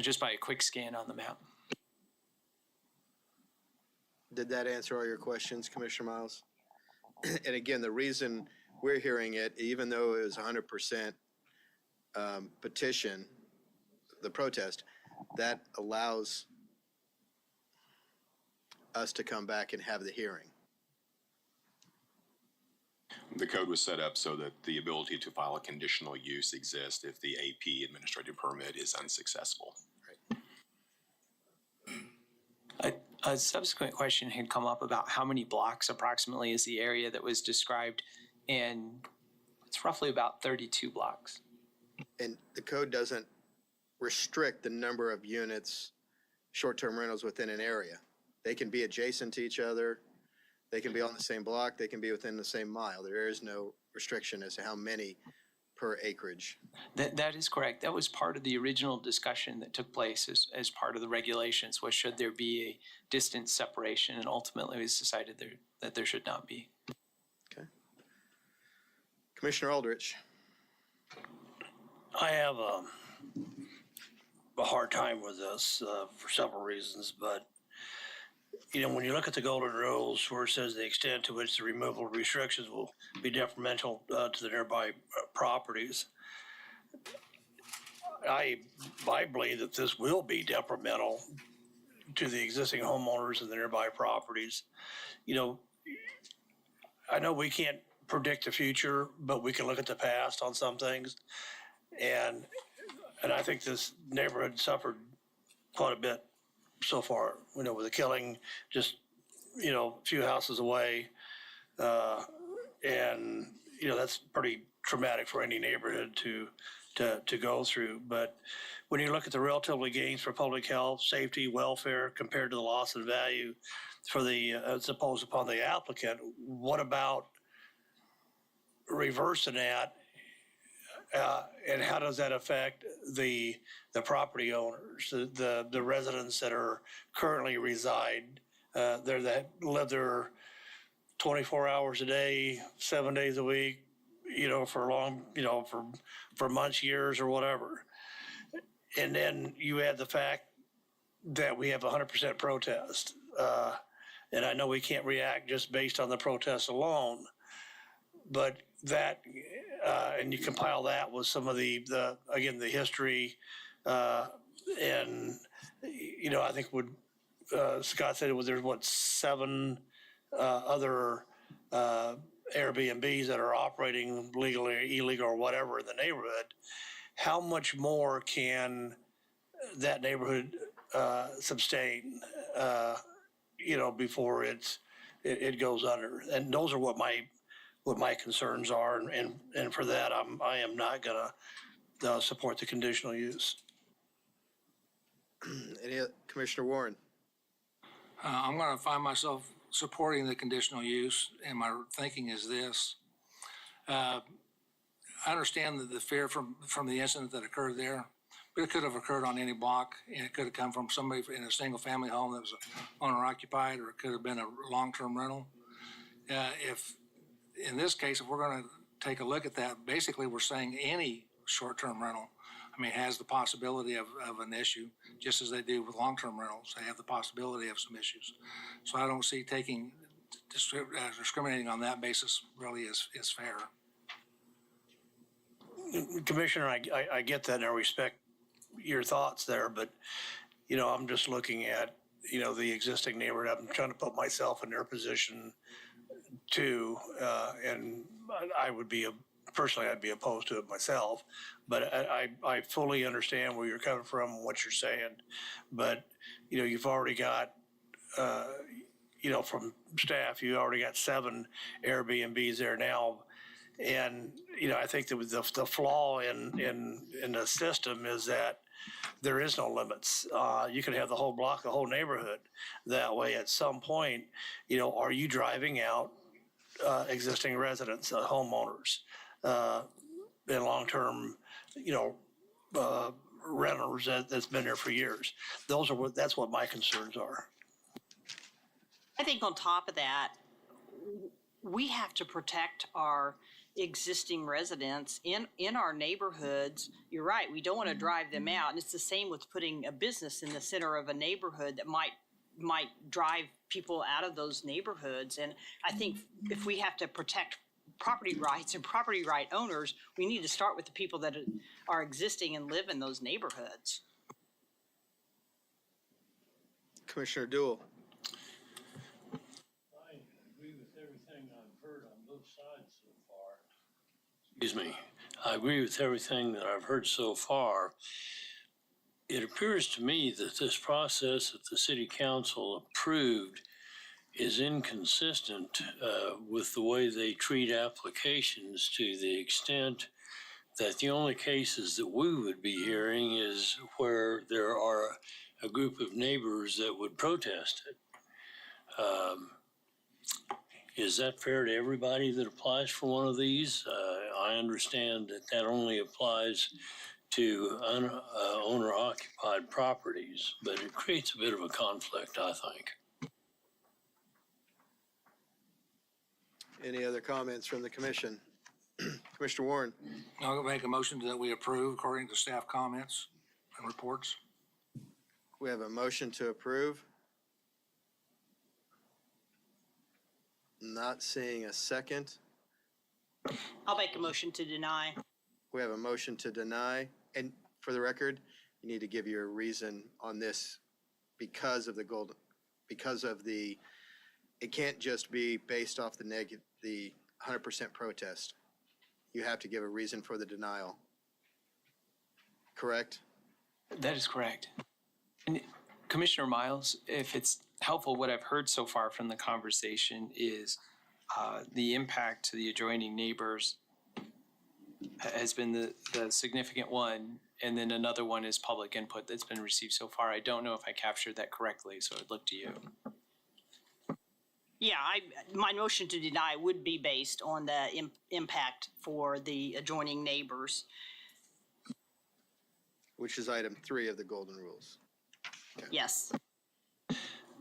just by a quick scan on the map. Did that answer all your questions, Commissioner Miles? And again, the reason we're hearing it, even though it was 100% petition, the protest, that allows us to come back and have the hearing. The code was set up so that the ability to file a conditional use exists if the AP administrative permit is unsuccessful. A subsequent question had come up about how many blocks approximately is the area that was described, and it's roughly about 32 blocks. And the code doesn't restrict the number of units, short-term rentals within an area. They can be adjacent to each other. They can be on the same block. They can be within the same mile. There is no restriction as to how many per acreage. That is correct. That was part of the original discussion that took place as part of the regulations, was should there be a distance separation, and ultimately it was decided that there should not be. Okay. Commissioner Aldrich. I have a hard time with this for several reasons, but when you look at the golden rules where it says the extent to which the removal restrictions will be detrimental to the nearby properties, I believe that this will be detrimental to the existing homeowners and the nearby properties. I know we can't predict the future, but we can look at the past on some things. And I think this neighborhood suffered quite a bit so far, with the killing just, a few houses away. And, that's pretty traumatic for any neighborhood to go through. But when you look at the relatively gains for public health, safety, welfare, compared to the loss of value for as opposed upon the applicant, what about reversing that? And how does that affect the property owners, the residents that are currently reside there, that live there 24 hours a day, 7 days a week, for long, for months, years, or whatever. And then you add the fact that we have 100% protest. And I know we can't react just based on the protest alone, but that, and you compile that with some of the history, and, I think Scott said there's 7 other Airbnbs that are operating legally or illegal or whatever in the neighborhood. How much more can that neighborhood sustain, before it goes under? And those are what my concerns are, and for that, I am not gonna support the conditional use. Commissioner Warren. I'm going to find myself supporting the conditional use, and my thinking is this. I understand the fear from the incident that occurred there, but it could have occurred on any block, and it could have come from somebody in a single-family home that was owner-occupied, or it could have been a long-term rental. If in this case, if we're going to take a look at that, basically we're saying any short-term rental, has the possibility of an issue, just as they do with long-term rentals. They have the possibility of some issues. So I don't see discriminating on that basis really is fair. Commissioner, I get that, and I respect your thoughts there, but, I'm just looking at, the existing neighborhood. I'm trying to put myself in their position too, and personally, I'd be opposed to it myself, but I fully understand where you're coming from and what you're saying. But, you've already got, from staff, you already got 7 Airbnbs there now. And, I think that the flaw in the system is that there is no limits. You could have the whole block, the whole neighborhood that way. At some point, are you driving out existing residents, homeowners, and long-term, renters that's been there for years? That's what my concerns are. I think on top of that, we have to protect our existing residents in our neighborhoods. You're right, we don't want to drive them out. And it's the same with putting a business in the center of a neighborhood that might drive people out of those neighborhoods. And I think if we have to protect property rights and property right owners, we need to start with the people that are existing and live in those neighborhoods. Commissioner Duell. I agree with everything I've heard on both sides so far. Excuse me. I agree with everything that I've heard so far. It appears to me that this process that the city council approved is inconsistent with the way they treat applications, to the extent that the only cases that we would be hearing is where there are a group of neighbors that would protest it. Is that fair to everybody that applies for one of these? I understand that only applies to owner-occupied properties, but it creates a bit of a conflict, I think. Any other comments from the commission? Commissioner Warren. I'll make a motion that we approve according to staff comments and reports. We have a motion to approve. Not seeing a second. I'll make a motion to deny. We have a motion to deny. And for the record, you need to give your reason on this because of the it can't just be based off the 100% protest. You have to give a reason for the denial. Correct? That is correct. And Commissioner Miles, if it's helpful, what I've heard so far from the conversation is the impact to the adjoining neighbors has been the significant one, and then another one is public input that's been received so far. I don't know if I captured that correctly, so I'd look to you. Yeah, my motion to deny would be based on the impact for the adjoining neighbors. Which is item 3 of the golden rules. Okay. Yes.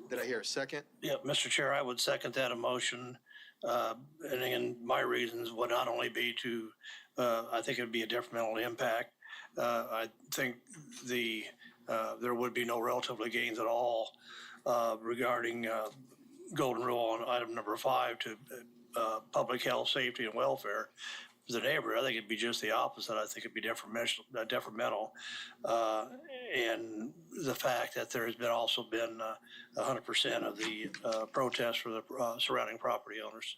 Did I hear a second? Yeah, Mr. Chair, I would second that motion. And again, my reasons would not only be to, I think it would be a detrimental impact. I think there would be no relatively gains at all regarding golden rule on item number 5 to public health, safety, and welfare for the neighborhood. I think it'd be just the opposite. I think it'd be detrimental. And the fact that there has also been 100% of the protests for the surrounding property owners.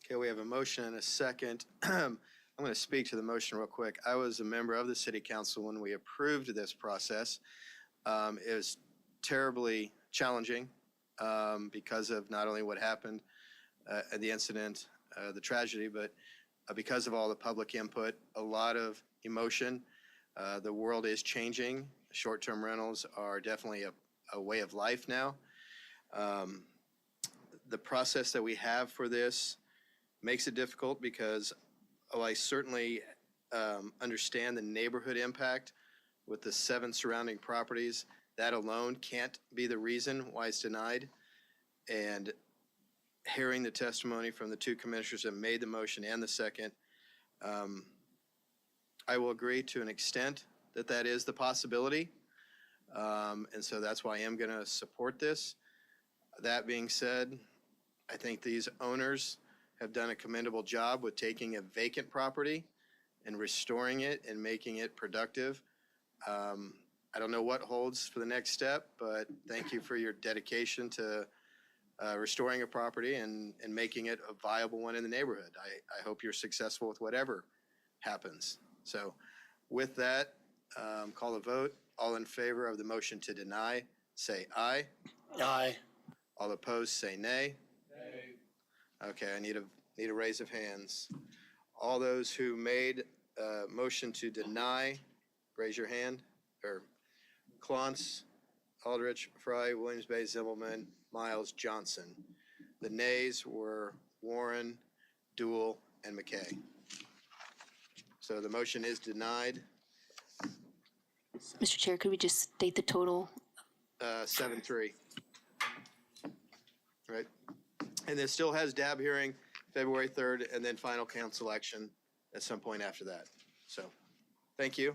Okay, we have a motion and a second. I'm going to speak to the motion real quick. I was a member of the city council when we approved this process. It was terribly challenging because of not only what happened at the incident, the tragedy, but because of all the public input, a lot of emotion. The world is changing. Short-term rentals are definitely a way of life now. The process that we have for this makes it difficult because I certainly understand the neighborhood impact with the 7 surrounding properties. That alone can't be the reason why it's denied. And hearing the testimony from the 2 commissioners that made the motion and the second, I will agree to an extent that is the possibility. And so that's why I am going to support this. That being said, I think these owners have done a commendable job with taking a vacant property and restoring it and making it productive. I don't know what holds for the next step, but thank you for your dedication to restoring a property and making it a viable one in the neighborhood. I hope you're successful with whatever happens. So with that, call a vote. All in favor of the motion to deny, say aye. Aye. All opposed, say nay. Okay, I need a raise of hands. All those who made a motion to deny, raise your hand. Or Clontz, Aldrich, Fry, Williams Bay, Zimmelman, Miles, Johnson. The nays were Warren, Dool, and McKay. So the motion is denied, Mr. Chair, could we just state the total? 7-3. Right? And it still has DAB hearing February 3rd, and then final council action at some point after that. So, thank you.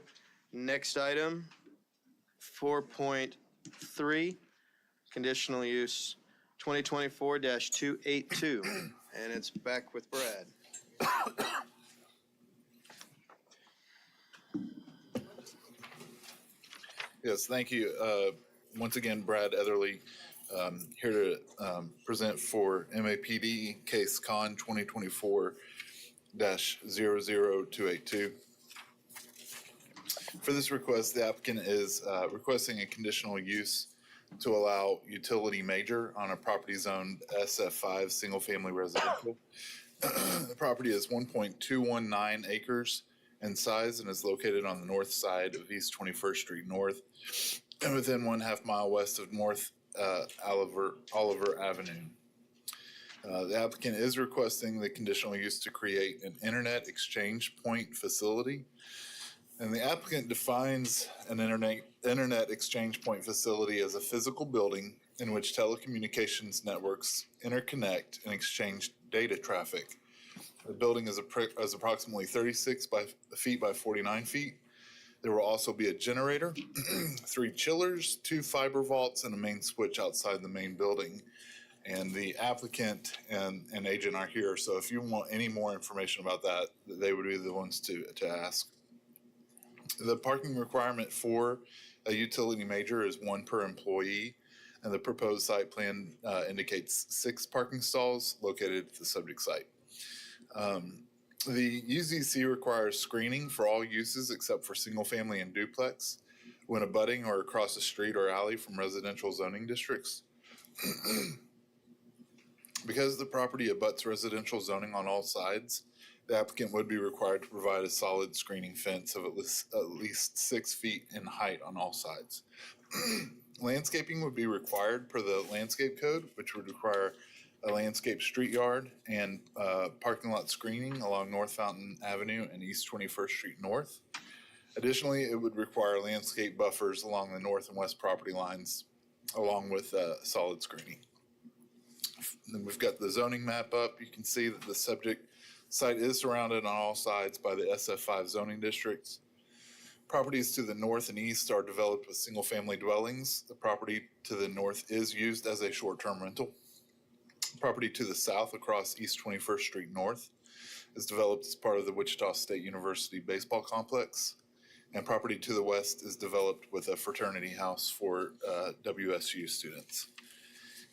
Next item, 4.3, conditional use 2024-282, and it's back with Brad. Yes, thank you. Once again, Brad Etherly, here to present for MAPD case con 2024-00282. For this request, the applicant is requesting a conditional use to allow utility major on a property zoned SF5 single-family residential. The property is 1.219 acres in size and is located on the north side of East 21st Street North and within 1/2 mile west of North Oliver Avenue. The applicant is requesting the conditional use to create an internet exchange point facility. And the applicant defines an internet exchange point facility as a physical building in which telecommunications networks interconnect and exchange data traffic. The building is approximately 36 feet by 49 feet. There will also be a generator, 3 chillers, 2 fiber vaults, and a main switch outside the main building. And the applicant and agent are here, so if you want any more information about that, they would be the ones to ask. The parking requirement for a utility major is 1 per employee, and the proposed site plan indicates 6 parking stalls located at the subject site. The UZC requires screening for all uses except for single family and duplex when abutting or across a street or alley from residential zoning districts. Because the property abuts residential zoning on all sides, the applicant would be required to provide a solid screening fence of at least 6 feet in height on all sides. Landscaping would be required per the landscape code, which would require a landscape street yard and parking lot screening along North Fountain Avenue and East 21st Street North. Additionally, it would require landscape buffers along the north and west property lines, along with solid screening. Then we've got the zoning map up. You can see that the subject site is surrounded on all sides by the SF5 zoning districts. Properties to the north and east are developed with single-family dwellings. The property to the north is used as a short-term rental. Property to the south across East 21st Street North is developed as part of the Wichita State University baseball complex. And property to the west is developed with a fraternity house for WSU students.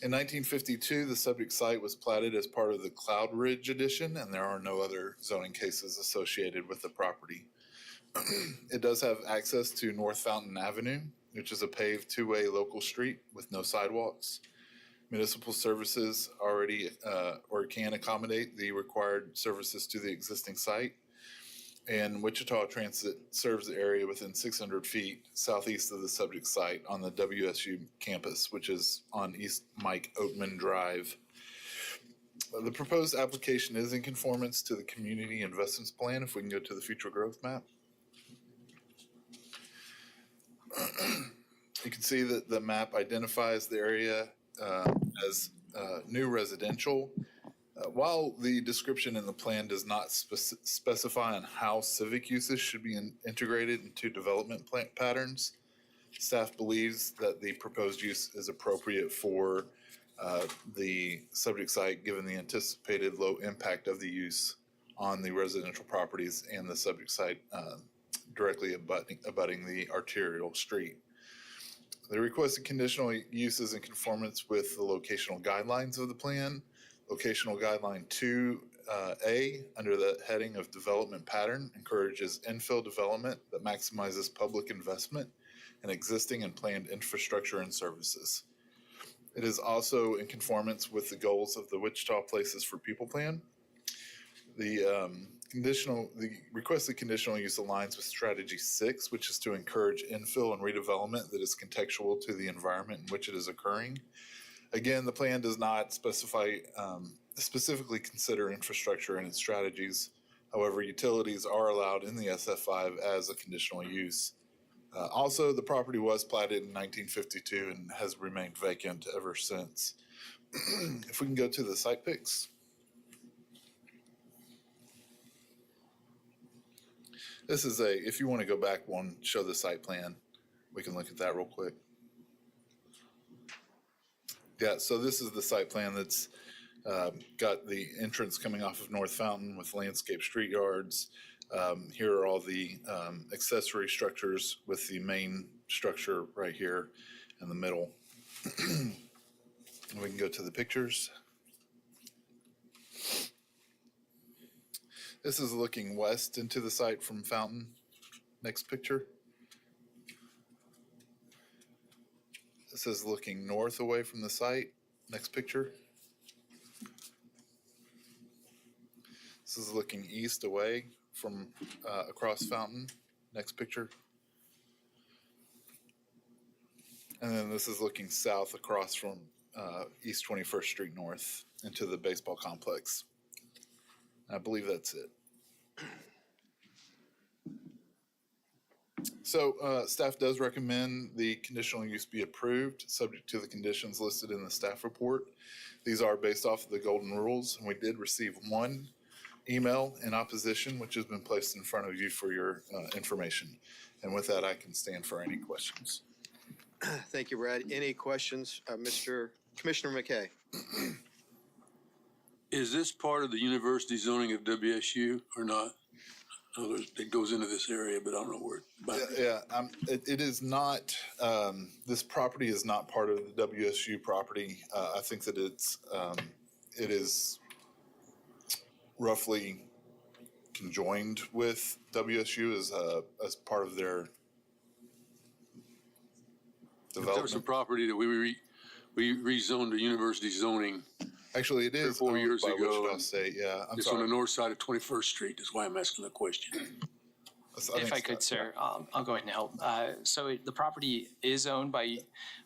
In 1952, the subject site was platted as part of the Cloud Ridge Edition, and there are no other zoning cases associated with the property. It does have access to North Fountain Avenue, which is a paved 2-way local street with no sidewalks. Municipal services already or can accommodate the required services to the existing site. And Wichita Transit serves the area within 600 feet southeast of the subject site on the WSU campus, which is on East Mike Oatman Drive. The proposed application is in conformance to the community investments plan. If we can go to the future growth map. You can see that the map identifies the area as new residential. While the description in the plan does not specify on how civic uses should be integrated into development patterns, staff believes that the proposed use is appropriate for the subject site given the anticipated low impact of the use on the residential properties and the subject site directly abutting the arterial street. The requested conditional use is in conformance with the locational guidelines of the plan. Locational guideline 2A, under the heading of development pattern, encourages infill development that maximizes public investment in existing and planned infrastructure and services. It is also in conformance with the goals of the Wichita Places for People Plan. The requested conditional use aligns with strategy 6, which is to encourage infill and redevelopment that is contextual to the environment in which it is occurring. Again, the plan does not specifically consider infrastructure in its strategies. However, utilities are allowed in the SF5 as a conditional use. Also, the property was platted in 1952 and has remained vacant ever since. If we can go to the site pics. This is if you want to go back one, show the site plan. We can look at that real quick. Yeah, so this is the site plan that's got the entrance coming off of North Fountain with landscape street yards. Here are all the accessory structures with the main structure right here in the middle. We can go to the pictures. This is looking west into the site from Fountain. Next picture. This is looking north away from the site. Next picture. This is looking east away from across Fountain. Next picture. And then this is looking south across from East 21st Street North into the baseball complex. I believe that's it. So staff does recommend the conditional use be approved, subject to the conditions listed in the staff report. These are based off of the golden rules, and we did receive one email in opposition, which has been placed in front of you for your information. And with that, I can stand for any questions. Thank you, Brad. Any questions, Commissioner McKay? Is this part of the university zoning of WSU or not? It goes into this area, but I don't know where. It is not, this property is not part of the WSU property. I think that it is roughly conjoined with WSU as part of their development. There's some property that we rezoned to university zoning. Actually, it is 4 years by ago. Wichita State, yeah. It's on the north side of 21st Street. That's why I'm asking the question. If I could, sir, I'll go ahead and help. So the property is owned by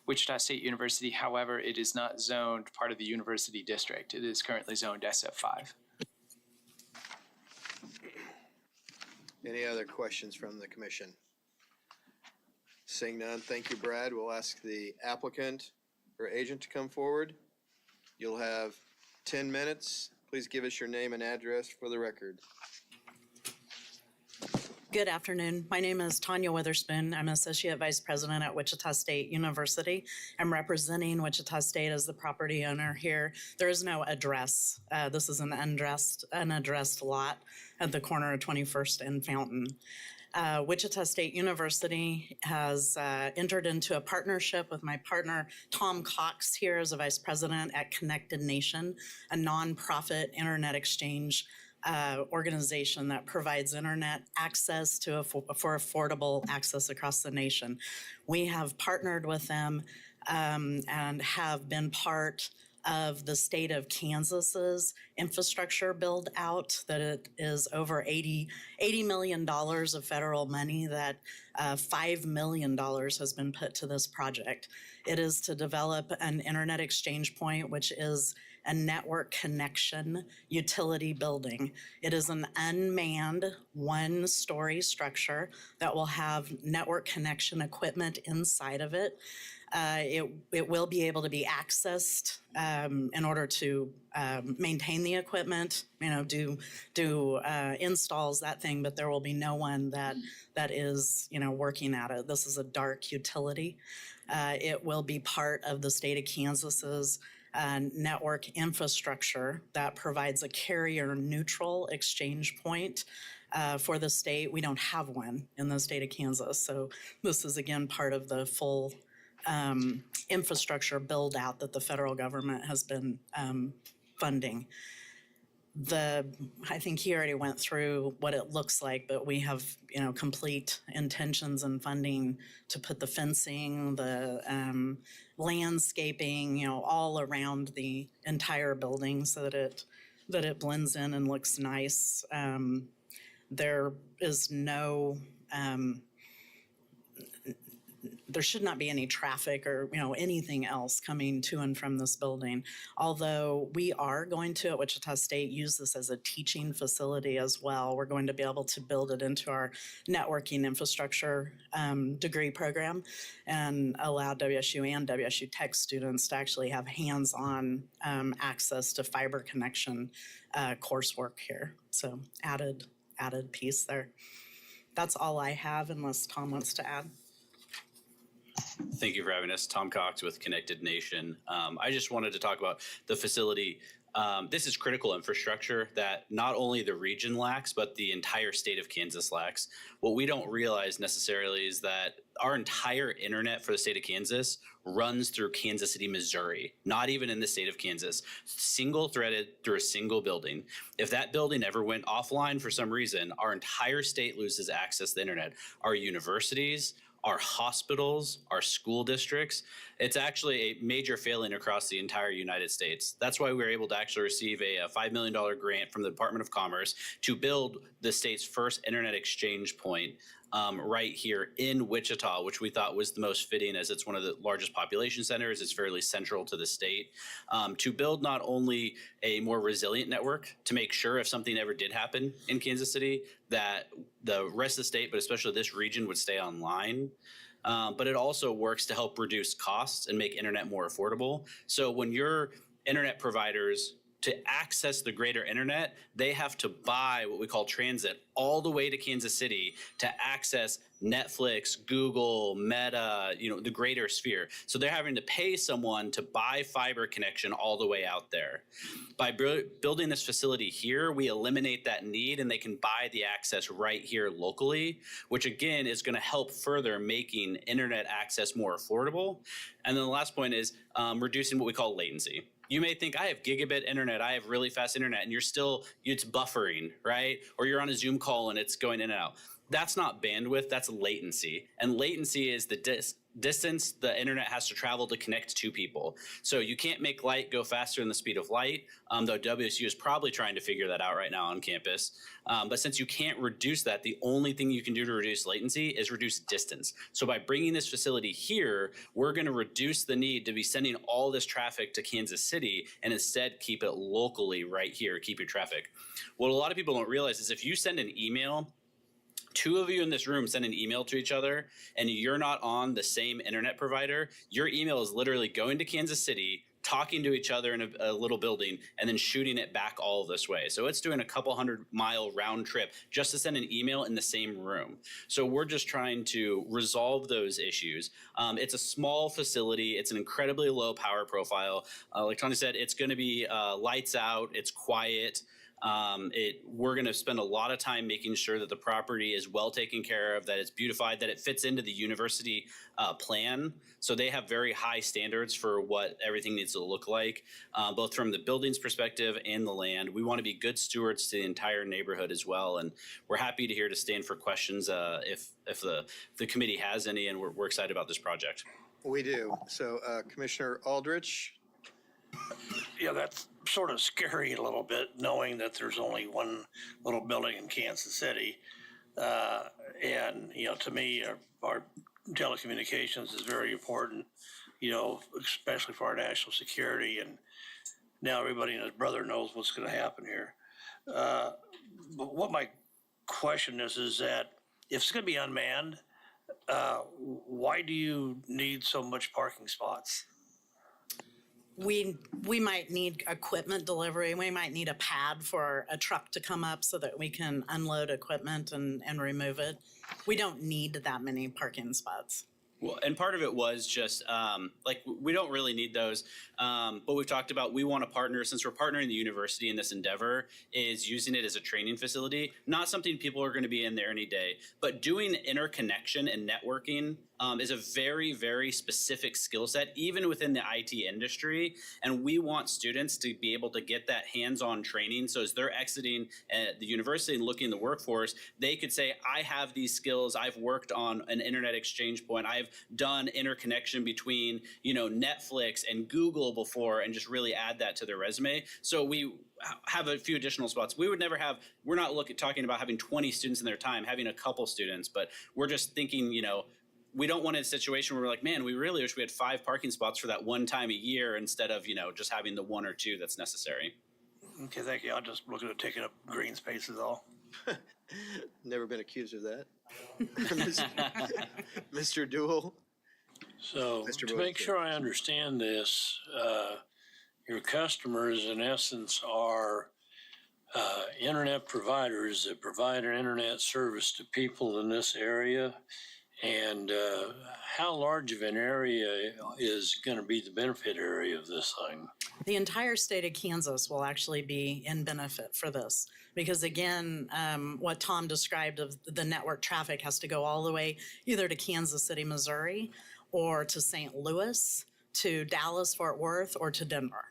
Wichita State University. However, it is not zoned part of the university district. It is currently zoned SF5. Any other questions from the commission? Seeing none, thank you, Brad. We'll ask the applicant or agent to come forward. You'll have 10 minutes. Please give us your name and address for the record. Good afternoon. My name is Tanya Witherspoon. I'm Associate Vice President at Wichita State University. I'm representing Wichita State as the property owner here. There is no address. This is an unaddressed lot at the corner of 21st and Fountain. Wichita State University has entered into a partnership with my partner, Tom Cox, here as a vice president at Connected Nation, a nonprofit internet exchange organization that provides internet access for affordable access across the nation. We have partnered with them and have been part of the state of Kansas's infrastructure build out, that it is over $80 million of federal money, that $5 million has been put to this project. It is to develop an internet exchange point, which is a network connection utility building. It is an unmanned one-story structure that will have network connection equipment inside of it. It will be able to be accessed in order to maintain the equipment, do installs, that thing, but there will be no one that is, working at it. This is a dark utility. It will be part of the state of Kansas's network infrastructure that provides a carrier neutral exchange point for the state. We don't have one in the state of Kansas. So this is again part of the full infrastructure build out that the federal government has been funding. I think he already went through what it looks like, but we have, complete intentions and funding to put the fencing, the landscaping, all around the entire building so that it blends in and looks nice. There is no, there should not be any traffic or, anything else coming to and from this building. Although we are going to, at Wichita State, use this as a teaching facility as well. We're going to be able to build it into our networking infrastructure degree program and allow WSU and WSU Tech students to actually have hands-on access to fiber connection coursework here. So added piece there. That's all I have unless Tom wants to add. Thank you for having us. Tom Cox with Connected Nation. I just wanted to talk about the facility. This is critical infrastructure that not only the region lacks, but the entire state of Kansas lacks. What we don't realize necessarily is that our entire internet for the state of Kansas runs through Kansas City, Missouri, not even in the state of Kansas, single threaded through a single building. If that building ever went offline for some reason, our entire state loses access to the internet. Our universities, our hospitals, our school districts, it's actually a major failing across the entire United States. That's why we were able to actually receive a $5 million grant from the Department of Commerce to build the state's first internet exchange point right here in Wichita, which we thought was the most fitting as it's one of the largest population centers. It's fairly central to the state. To build not only a more resilient network to make sure if something ever did happen in Kansas City, that the rest of the state, but especially this region, would stay online. But it also works to help reduce costs and make internet more affordable. So when your internet providers, to access the greater internet, they have to buy what we call transit all the way to Kansas City to access Netflix, Google, Meta, the greater sphere. So they're having to pay someone to buy fiber connection all the way out there. By building this facility here, we eliminate that need and they can buy the access right here locally, which again is going to help further making internet access more affordable. And then the last point is reducing what we call latency. You may think I have gigabit internet, I have really fast internet, and it's buffering, right? Or you're on a Zoom call and it's going in and out. That's not bandwidth, that's latency. And latency is the distance the internet has to travel to connect two people. So you can't make light go faster than the speed of light, though WSU is probably trying to figure that out right now on campus. But since you can't reduce that, the only thing you can do to reduce latency is reduce distance. So by bringing this facility here, we're going to reduce the need to be sending all this traffic to Kansas City and instead keep it locally right here, keep your traffic. What a lot of people don't realize is if you send an email, two of you in this room send an email to each other and you're not on the same internet provider, your email is literally going to Kansas City, talking to each other in a little building, and then shooting it back all this way. So it's doing a couple 100-mile round trip just to send an email in the same room. So we're just trying to resolve those issues. It's a small facility. It's an incredibly low power profile. Like Tony said, it's going to be lights out. It's quiet. We're going to spend a lot of time making sure that the property is well taken care of, that it's beautified, that it fits into the university plan. So they have very high standards for what everything needs to look like, both from the building's perspective and the land. We want to be good stewards to the entire neighborhood as well. And we're happy to stand for questions if the committee has any, and we're excited about this project. We do. So Commissioner Aldrich. Yeah, that's sort of scary a little bit, knowing that there's only one little building in Kansas City. And, to me, our telecommunications is very important, especially for our national security. And now everybody and his brother knows what's going to happen here. But what my question is that if it's going to be unmanned, why do you need so much parking spots? We might need equipment delivery. We might need a pad for a truck to come up so that we can unload equipment and remove it. We don't need that many parking spots. Well, and part of it was just we don't really need those. But we've talked about we want to partner, since we're partnering the university in this endeavor, is using it as a training facility. Not something people are going to be in there any day, but doing interconnection and networking is a very, very specific skill set, even within the IT industry. And we want students to be able to get that hands-on training. So as they're exiting the university and looking in the workforce, they could say, I have these skills. I've worked on an internet exchange point. I've done interconnection between, Netflix and Google before, and just really add that to their resume. So we have a few additional spots. We're not talking about having 20 students in their time, having a couple students, but we're just thinking, we don't want a situation where we're like, man, we really wish we had 5 parking spots for that one time a year instead of, just having the 1 or 2 that's necessary. Okay, thank you. I'll just look at taking up green spaces all. Never been accused of that. Mr. Dool. So to make sure I understand this, your customers in essence are internet providers that provide an internet service to people in this area. And how large of an area is going to be the benefit area of this thing? The entire state of Kansas will actually be in benefit for this because, again, what Tom described of the network traffic has to go all the way either to Kansas City, Missouri, or to St. Louis, to Dallas, Fort Worth, or to Denver.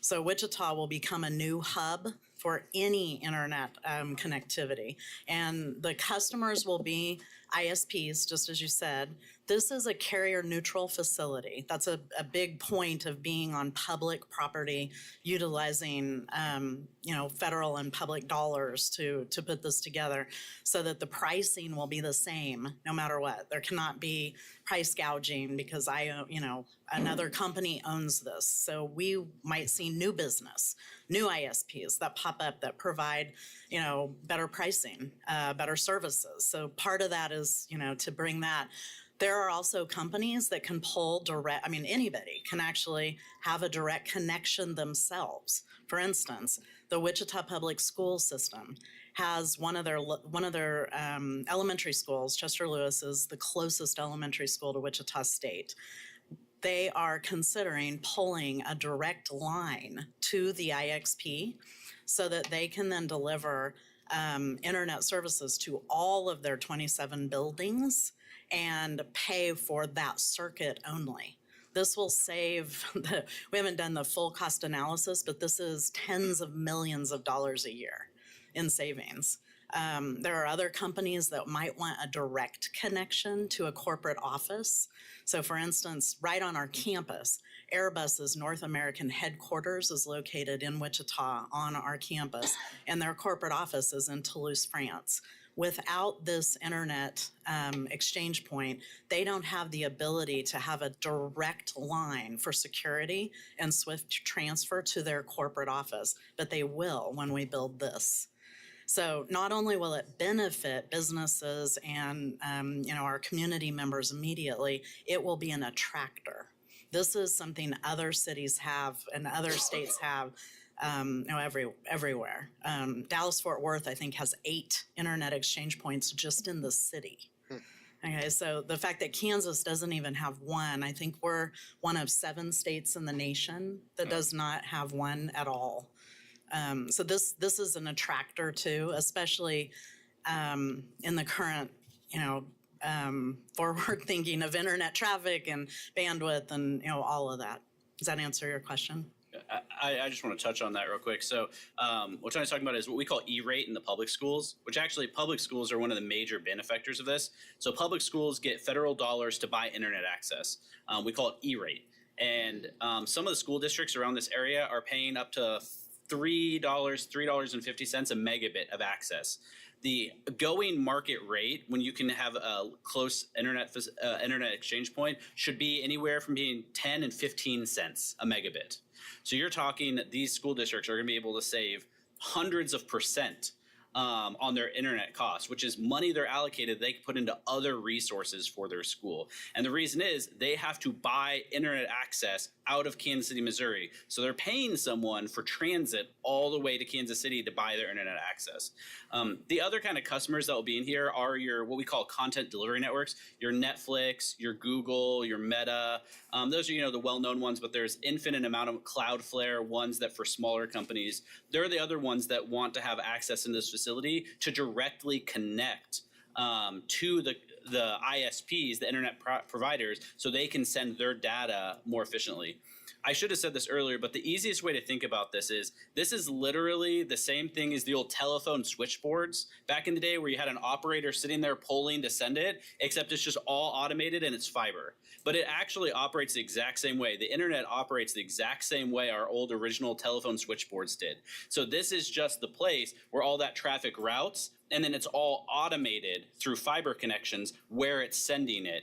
So Wichita will become a new hub for any internet connectivity. And the customers will be ISPs, just as you said. This is a carrier neutral facility. That's a big point of being on public property, utilizing federal and public dollars to put this together so that the pricing will be the same no matter what. There cannot be price gouging because another company owns this. So we might see new business, new ISPs that pop up that provide, better pricing, better services. So part of that is, to bring that. There are also companies that can pull direct, anybody can actually have a direct connection themselves. For instance, the Wichita Public School System has one of their elementary schools. Chester Lewis is the closest elementary school to Wichita State. They are considering pulling a direct line to the IXP so that they can then deliver internet services to all of their 27 buildings and pay for that circuit only. This will save, we haven't done the full cost analysis, but this is tens of millions of dollars a year in savings. There are other companies that might want a direct connection to a corporate office. So for instance, right on our campus, Airbus's North American headquarters is located in Wichita on our campus, and their corporate office is in Toulouse, France. Without this internet exchange point, they don't have the ability to have a direct line for security and swift transfer to their corporate office, but they will when we build this. So not only will it benefit businesses and our community members immediately, it will be an attractor. This is something other cities have and other states have everywhere. Dallas-Fort Worth, I think, has 8 internet exchange points just in the city. Okay, so the fact that Kansas doesn't even have one, I think we're one of 7 states in the nation that does not have one at all. So this is an attractor too, especially in the current, forward thinking of internet traffic and bandwidth and all of that. Does that answer your question? I just want to touch on that real quick. So what Tony's talking about is what we call E-rate in the public schools, which actually public schools are one of the major benefactors of this. So public schools get federal dollars to buy internet access. We call it E-rate. And some of the school districts around this area are paying up to $3.50 a megabit of access. The going market rate, when you can have a close internet exchange point, should be anywhere from being 10 and 15 cents a megabit. So you're talking that these school districts are going to be able to save hundreds of % on their internet costs, which is money they're allocated they can put into other resources for their school. And the reason is they have to buy internet access out of Kansas City, Missouri. So they're paying someone for transit all the way to Kansas City to buy their internet access. The other kind of customers that will be in here are your what we call content delivery networks, your Netflix, your Google, your Meta. Those are, the well-known ones, but there's infinite amount of Cloudflare ones that for smaller companies. They're the other ones that want to have access in this facility to directly connect to the ISPs, the internet providers, so they can send their data more efficiently. I should have said this earlier, but the easiest way to think about this is literally the same thing as the old telephone switchboards back in the day, where you had an operator sitting there polling to send it, except it's just all automated and it's fiber. But it actually operates the exact same way. The internet operates the exact same way our old original telephone switchboards did. So this is just the place where all that traffic routes, and then it's all automated through fiber connections where it's sending it.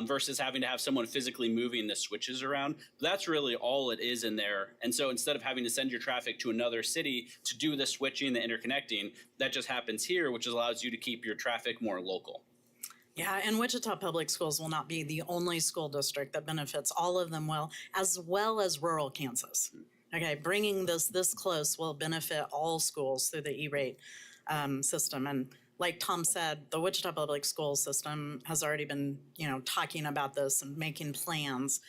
Versus having to have someone physically moving the switches around. That's really all it is in there. And so instead of having to send your traffic to another city to do the switching, the interconnecting, that just happens here, which allows you to keep your traffic more local. Yeah, and Wichita Public Schools will not be the only school district that benefits. All of them will, as well as rural Kansas. Okay, bringing this close will benefit all schools through the E-rate system. And like Tom said, the Wichita Public School system has already been, talking about this and making plans.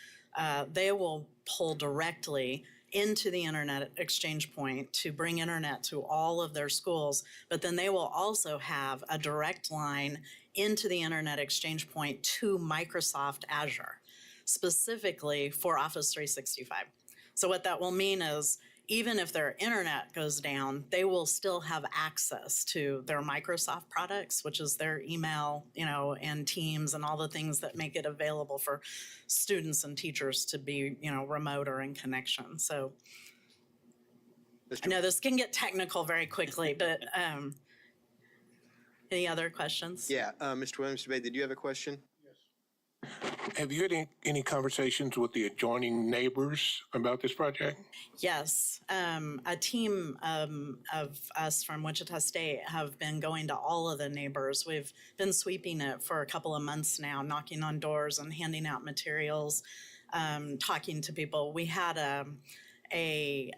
They will pull directly into the internet exchange point to bring internet to all of their schools, but then they will also have a direct line into the internet exchange point to Microsoft Azure, specifically for Office 365. So what that will mean is, even if their internet goes down, they will still have access to their Microsoft products, which is their email, and Teams and all the things that make it available for students and teachers to be, remote or in connection. So I know this can get technical very quickly, but any other questions? Yeah, Mr. Williams-Debate, did you have a question? Have you had any conversations with the adjoining neighbors about this project? Yes, a team of us from Wichita State have been going to all of the neighbors. We've been sweeping it for a couple of months now, knocking on doors and handing out materials, talking to people. We had a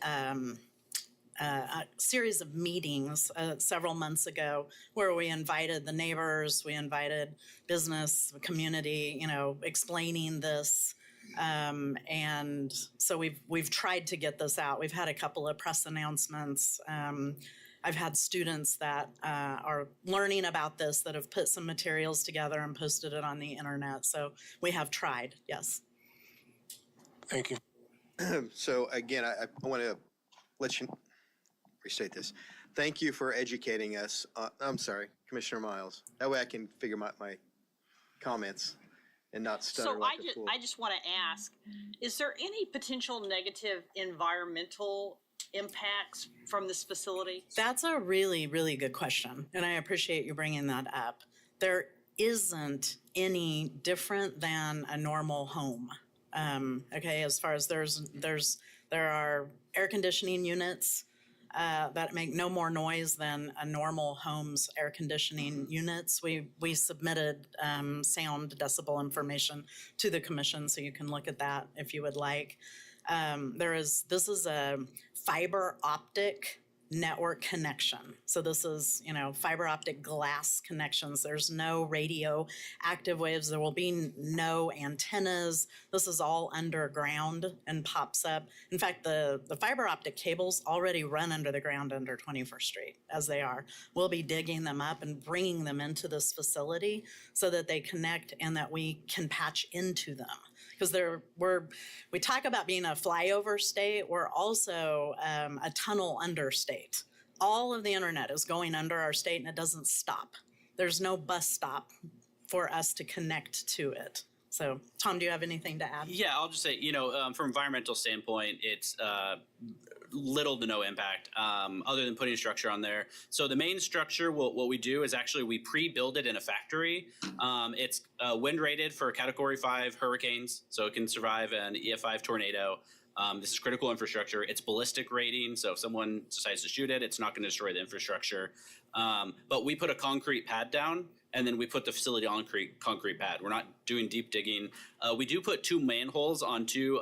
series of meetings several months ago where we invited the neighbors, we invited business, community, explaining this. And so we've tried to get this out. We've had a couple of press announcements. I've had students that are learning about this that have put some materials together and posted it on the internet. So we have tried, yes. Thank you. So again, I want to let you restate this. Thank you for educating us. I'm sorry, Commissioner Miles. That way I can figure my comments and not stutter So like a fool. I just want to ask, is there any potential negative environmental impacts from this facility? That's a really, really good question, and I appreciate you bringing that up. There isn't any different than a normal home. Okay, as far as there are air conditioning units that make no more noise than a normal home's air conditioning units. We submitted sound decibel information to the commission, so you can look at that if you would like. This is a fiber optic network connection. So this is, fiber optic glass connections. There's no radio active waves. There will be no antennas. This is all underground and pops up. In fact, the fiber optic cables already run under the ground under 21st Street as they are. We'll be digging them up and bringing them into this facility so that they connect and that we can patch into them. Because we talk about being a flyover state, we're also a tunnel under state. All of the internet is going under our state and it doesn't stop. There's no bus stop for us to connect to it. So, Tom, do you have anything to add? Yeah, I'll just say, from environmental standpoint, it's little to no impact other than putting a structure on there. So the main structure, what we do is actually we pre-build it in a factory. It's wind rated for Category 5 hurricanes, so it can survive an EF5 tornado. This is critical infrastructure. It's ballistic rating, so if someone decides to shoot it, it's not going to destroy the infrastructure. But we put a concrete pad down, and then we put the facility on concrete pad. We're not doing deep digging. We do put 2 manholes on 2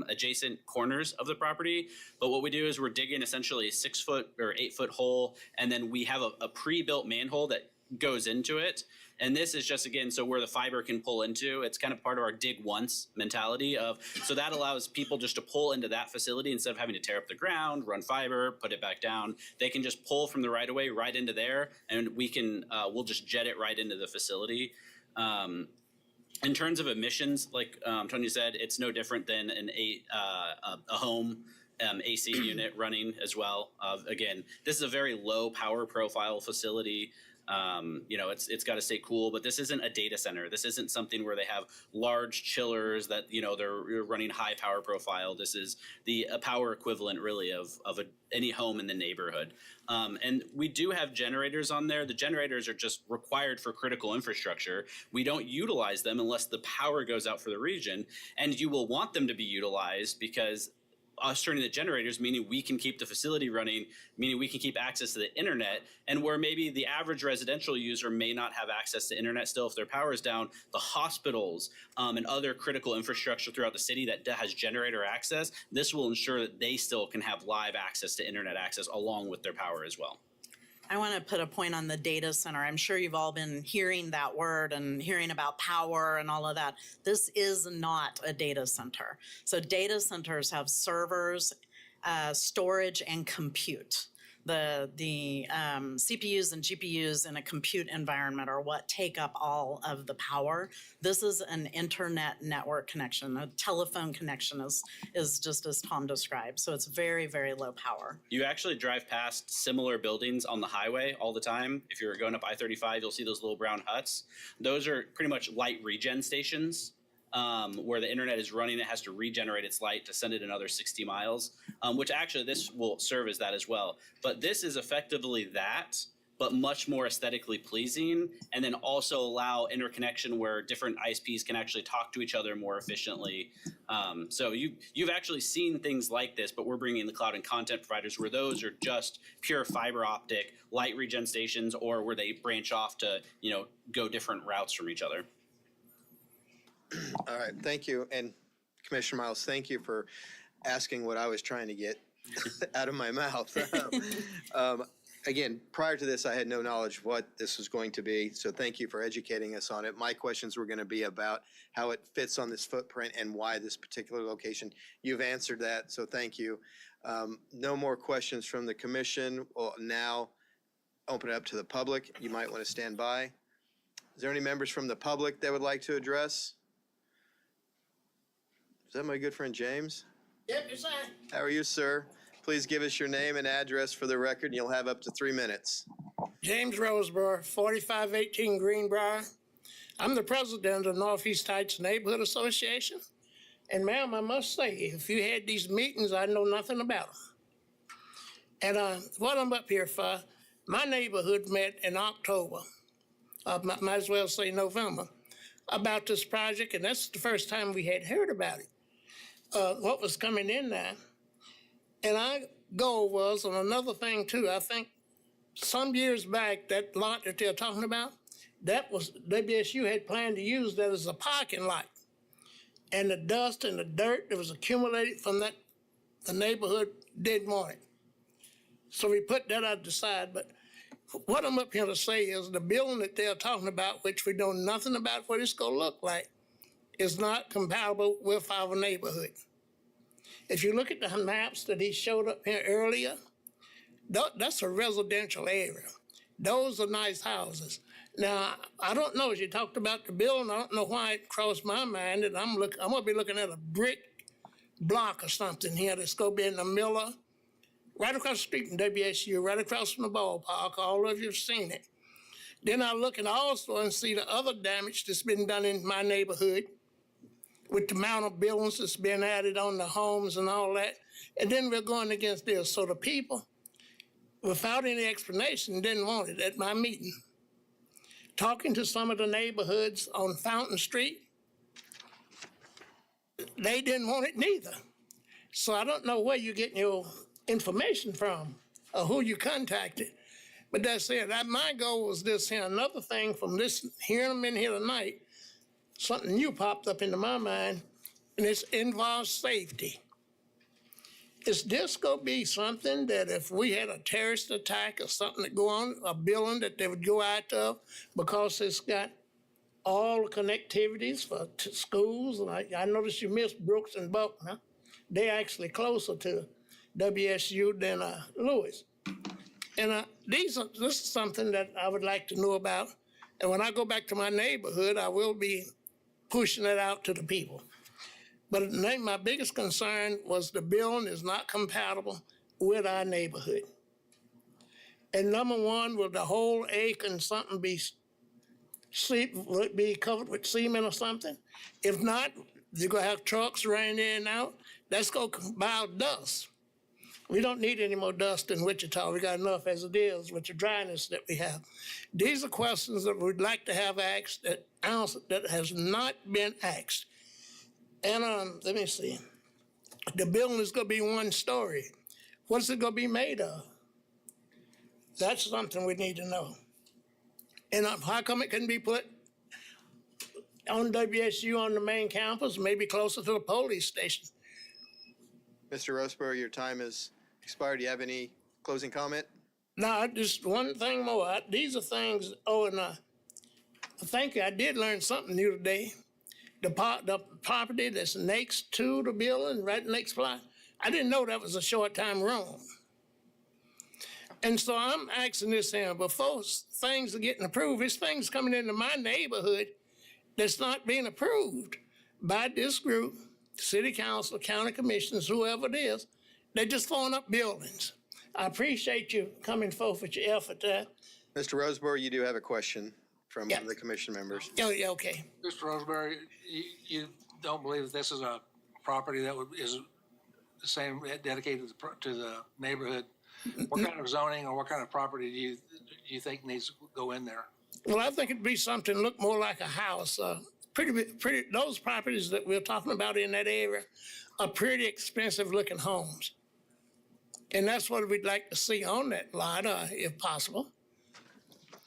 adjacent corners of the property, but what we do is we're digging essentially a 6-foot or 8-foot hole, and then we have a pre-built manhole that goes into it. And this is just, again, so where the fiber can pull into. It's kind of part of our dig once mentality so that allows people just to pull into that facility instead of having to tear up the ground, run fiber, put it back down. They can just pull from the right of way right into there, and we'll just jet it right into the facility. In terms of emissions, like Tony said, it's no different than a home AC unit running as well. Again, this is a very low power profile facility. It's got to stay cool, but this isn't a data center. This isn't something where they have large chillers that, they're running high power profile. This is a power equivalent really of any home in the neighborhood. And we do have generators on there. The generators are just required for critical infrastructure. We don't utilize them unless the power goes out for the region, and you will want them to be utilized because us turning the generators, meaning we can keep the facility running, meaning we can keep access to the internet, and where maybe the average residential user may not have access to internet still if their power is down, the hospitals and other critical infrastructure throughout the city that has generator access, this will ensure that they still can have live access to internet access along with their power as well. I want to put a point on the data center. I'm sure you've all been hearing that word and hearing about power and all of that. This is not a data center. So data centers have servers, storage, and compute. The CPUs and GPUs in a compute environment are what take up all of the power. This is an internet network connection. A telephone connection is just as Tom described. So it's very, very low power. You actually drive past similar buildings on the highway all the time. If you're going up I-35, you'll see those little brown huts. Those are pretty much light regen stations. Where the internet is running, it has to regenerate its light to send it another 60 miles, which actually this will serve as that as well. But this is effectively that, but much more aesthetically pleasing, and then also allow interconnection where different ISPs can actually talk to each other more efficiently. So you've actually seen things like this, but we're bringing the cloud and content providers where those are just pure fiber optic light regen stations, or where they branch off to go different routes from each other. All right, thank you. And Commissioner Miles, thank you for asking what I was trying to get out of my mouth. Again, prior to this, I had no knowledge of what this was going to be, so thank you for educating us on it. My questions were going to be about how it fits on this footprint and why this particular location. You've answered that, so thank you. No more questions from the commission. We'll now open it up to the public. You might want to stand by. Is there any members from the public that would like to address? Is that my good friend James? Yep, you're fine. How are you, sir? Please give us your name and address for the record, and you'll have up to 3 minutes. James Roseborough, 4518 Greenbrier. I'm the president of Northeast Heights Neighborhood Association. And ma'am, I must say, if you had these meetings, I know nothing about them. And what I'm up here for, my neighborhood met in October, might as well say November, about this project, and that's the first time we had heard about it. What was coming in there. And our goal was, on another thing too, I think some years back, that lot that they're talking about, that was, WSU had planned to use that as a parking lot. And the dust and the dirt that was accumulated from that, the neighborhood didn't want it. So we put that out the side, but what I'm up here to say is the building that they're talking about, which we know nothing about what it's gonna look like, is not compatible with our neighborhood. If you look at the maps that he showed up here earlier, that's a residential area. Those are nice houses. Now, I don't know, as you talked about the building, I don't know why it crossed my mind that I'm gonna be looking at a brick block or something here that's gonna be in the Miller, right across the street from WSU, right across from the ballpark. All of you have seen it. Then I look and also and see the other damage that's been done in my neighborhood with the amount of buildings that's been added on the homes and all that. And then we're going against this. So the people, without any explanation, didn't want it at my meeting. Talking to some of the neighborhoods on Fountain Street, they didn't want it neither. So I don't know where you're getting your information from or who you contacted. But that's it. My goal was this here. Another thing from this, hearing them in here tonight, something new popped up into my mind, and it involves safety. Is this going to be something that if we had a terrorist attack or something that go on, a building that they would go out of because it's got all the connectivities for schools? And I noticed you missed Brooks and Buckner. They're actually closer to WSU than Lewis. And this is something that I would like to know about. And when I go back to my neighborhood, I will be pushing it out to the people. But my biggest concern was the building is not compatible with our neighborhood. And number one, will the whole acre and something be covered with cement or something? If not, you're gonna have trucks running in and out. That's gonna buy dust. We don't need any more dust in Wichita. We got enough as it is with the dryness that we have. These are questions that we'd like to have asked that has not been asked. And let me see. The building is gonna be one story. What's it gonna be made of? That's something we need to know. And how come it can be put on WSU on the main campus, maybe closer to the police station? Mr. Roseborough, your time has expired. Do you have any closing comment? No, just one thing more. These are things, thank you. I did learn something new today. The property that's next to the building, right next block, I didn't know that was a short-time room. And so I'm asking this here, before things are getting approved, there's things coming into my neighborhood that's not being approved by this group, city council, county commissioners, whoever it is. They're just throwing up buildings. I appreciate you coming forth with your effort there. Mr. Roseborough, you do have a question from one of the commission members. Oh, yeah, okay. Mr. Roseberry, you don't believe that this is a property that is the same dedicated to the neighborhood? What kind of zoning or what kind of property do you think needs to go in there? Well, I think it'd be something look more like a house. Pretty. Those properties that we're talking about in that area are pretty expensive looking homes. And that's what we'd like to see on that lot, if possible.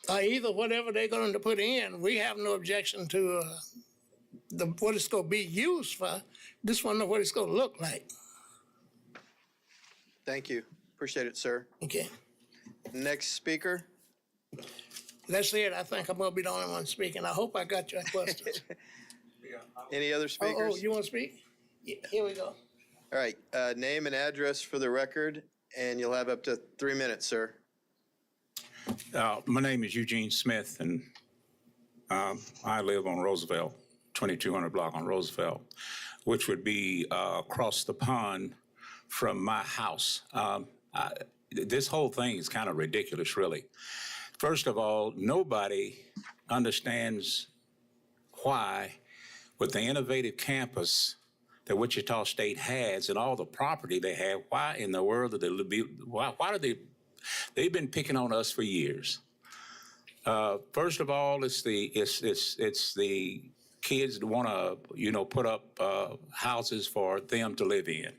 Either whatever they're going to put in, we have no objection to what it's going to be used for. Just want to know what it's going to look like. Thank you. Appreciate it, sir. Okay. Next speaker. That's it. I think I'm going to be the only one speaking. I hope I got your questions. Any other speakers? Oh, you want to speak? Yeah, here we go. All right. Name and address for the record, and you'll have up to 3 minutes, sir. My name is Eugene Smith, and I live on Roosevelt, 2200 block on Roosevelt, which would be across the pond from my house. This whole thing is kind of ridiculous, really. First of all, nobody understands why, with the innovative campus that Wichita State has and all the property they have, why in the world why do they've been picking on us for years. First of all, it's the kids that want to, put up houses for them to live in.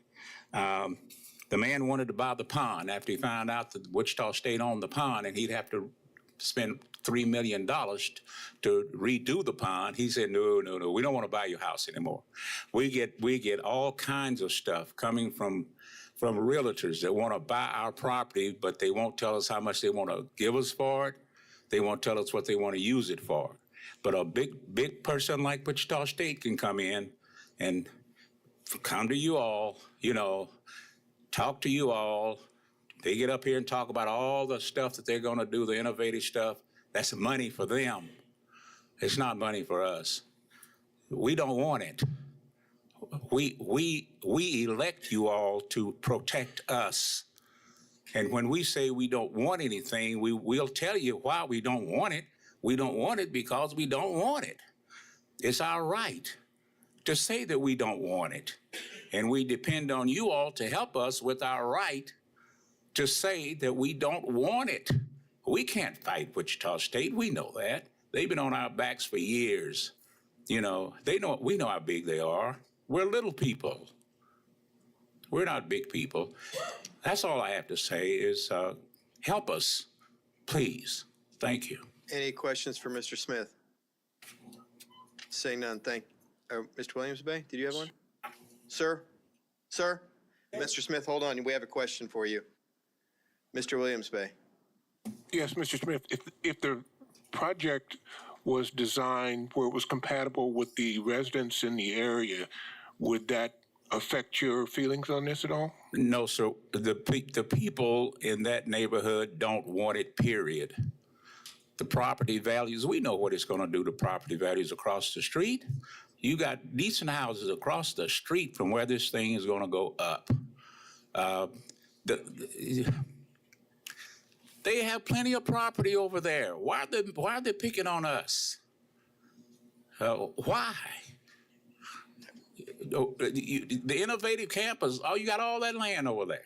The man wanted to buy the pond after he found out that Wichita State owned the pond and he'd have to spend $3 million to redo the pond. He said, no, we don't want to buy your house anymore. We get all kinds of stuff coming from realtors that want to buy our property, but they won't tell us how much they want to give us for it. They won't tell us what they want to use it for. But a big person like Wichita State can come in and come to you all, talk to you all. They get up here and talk about all the stuff that they're going to do, the innovative stuff. That's money for them. It's not money for us. We don't want it. We elect you all to protect us. And when we say we don't want anything, we'll tell you why we don't want it. We don't want it because we don't want it. It's our right to say that we don't want it. And we depend on you all to help us with our right to say that we don't want it. We can't fight Wichita State. We know that. They've been on our backs for years. We know how big they are. We're little people. We're not big people. That's all I have to say is help us, please. Thank you. Any questions for Mr. Smith? Saying none, Mr. Williams Bay, did you have one? Sir? Mr. Smith, hold on. We have a question for you. Mr. Williams Bay. Yes, Mr. Smith, if the project was designed where it was compatible with the residents in the area, would that affect your feelings on this at all? No, sir. The people in that neighborhood don't want it, period. the property values. We know what it's going to do to property values across the street. You got decent houses across the street from where this thing is going to go up. They have plenty of property over there. Why are they picking on us? Why? The innovative campus, you got all that land over there.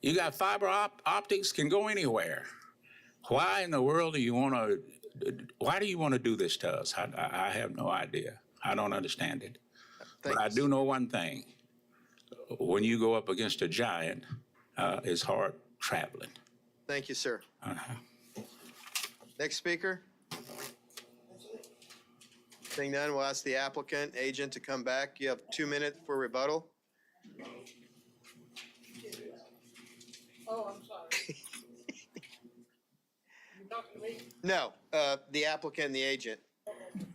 You got fiber optics can go anywhere. Why in the world do you want to do this to us? I have no idea. I don't understand it. But I do know one thing. When you go up against a giant, it's hard traveling. Thank you, sir. Next speaker. Seeing none, we'll ask the applicant agent to come back. You have 2 minutes for rebuttal. Oh, I'm sorry. You talking to me? No, the applicant and the agent.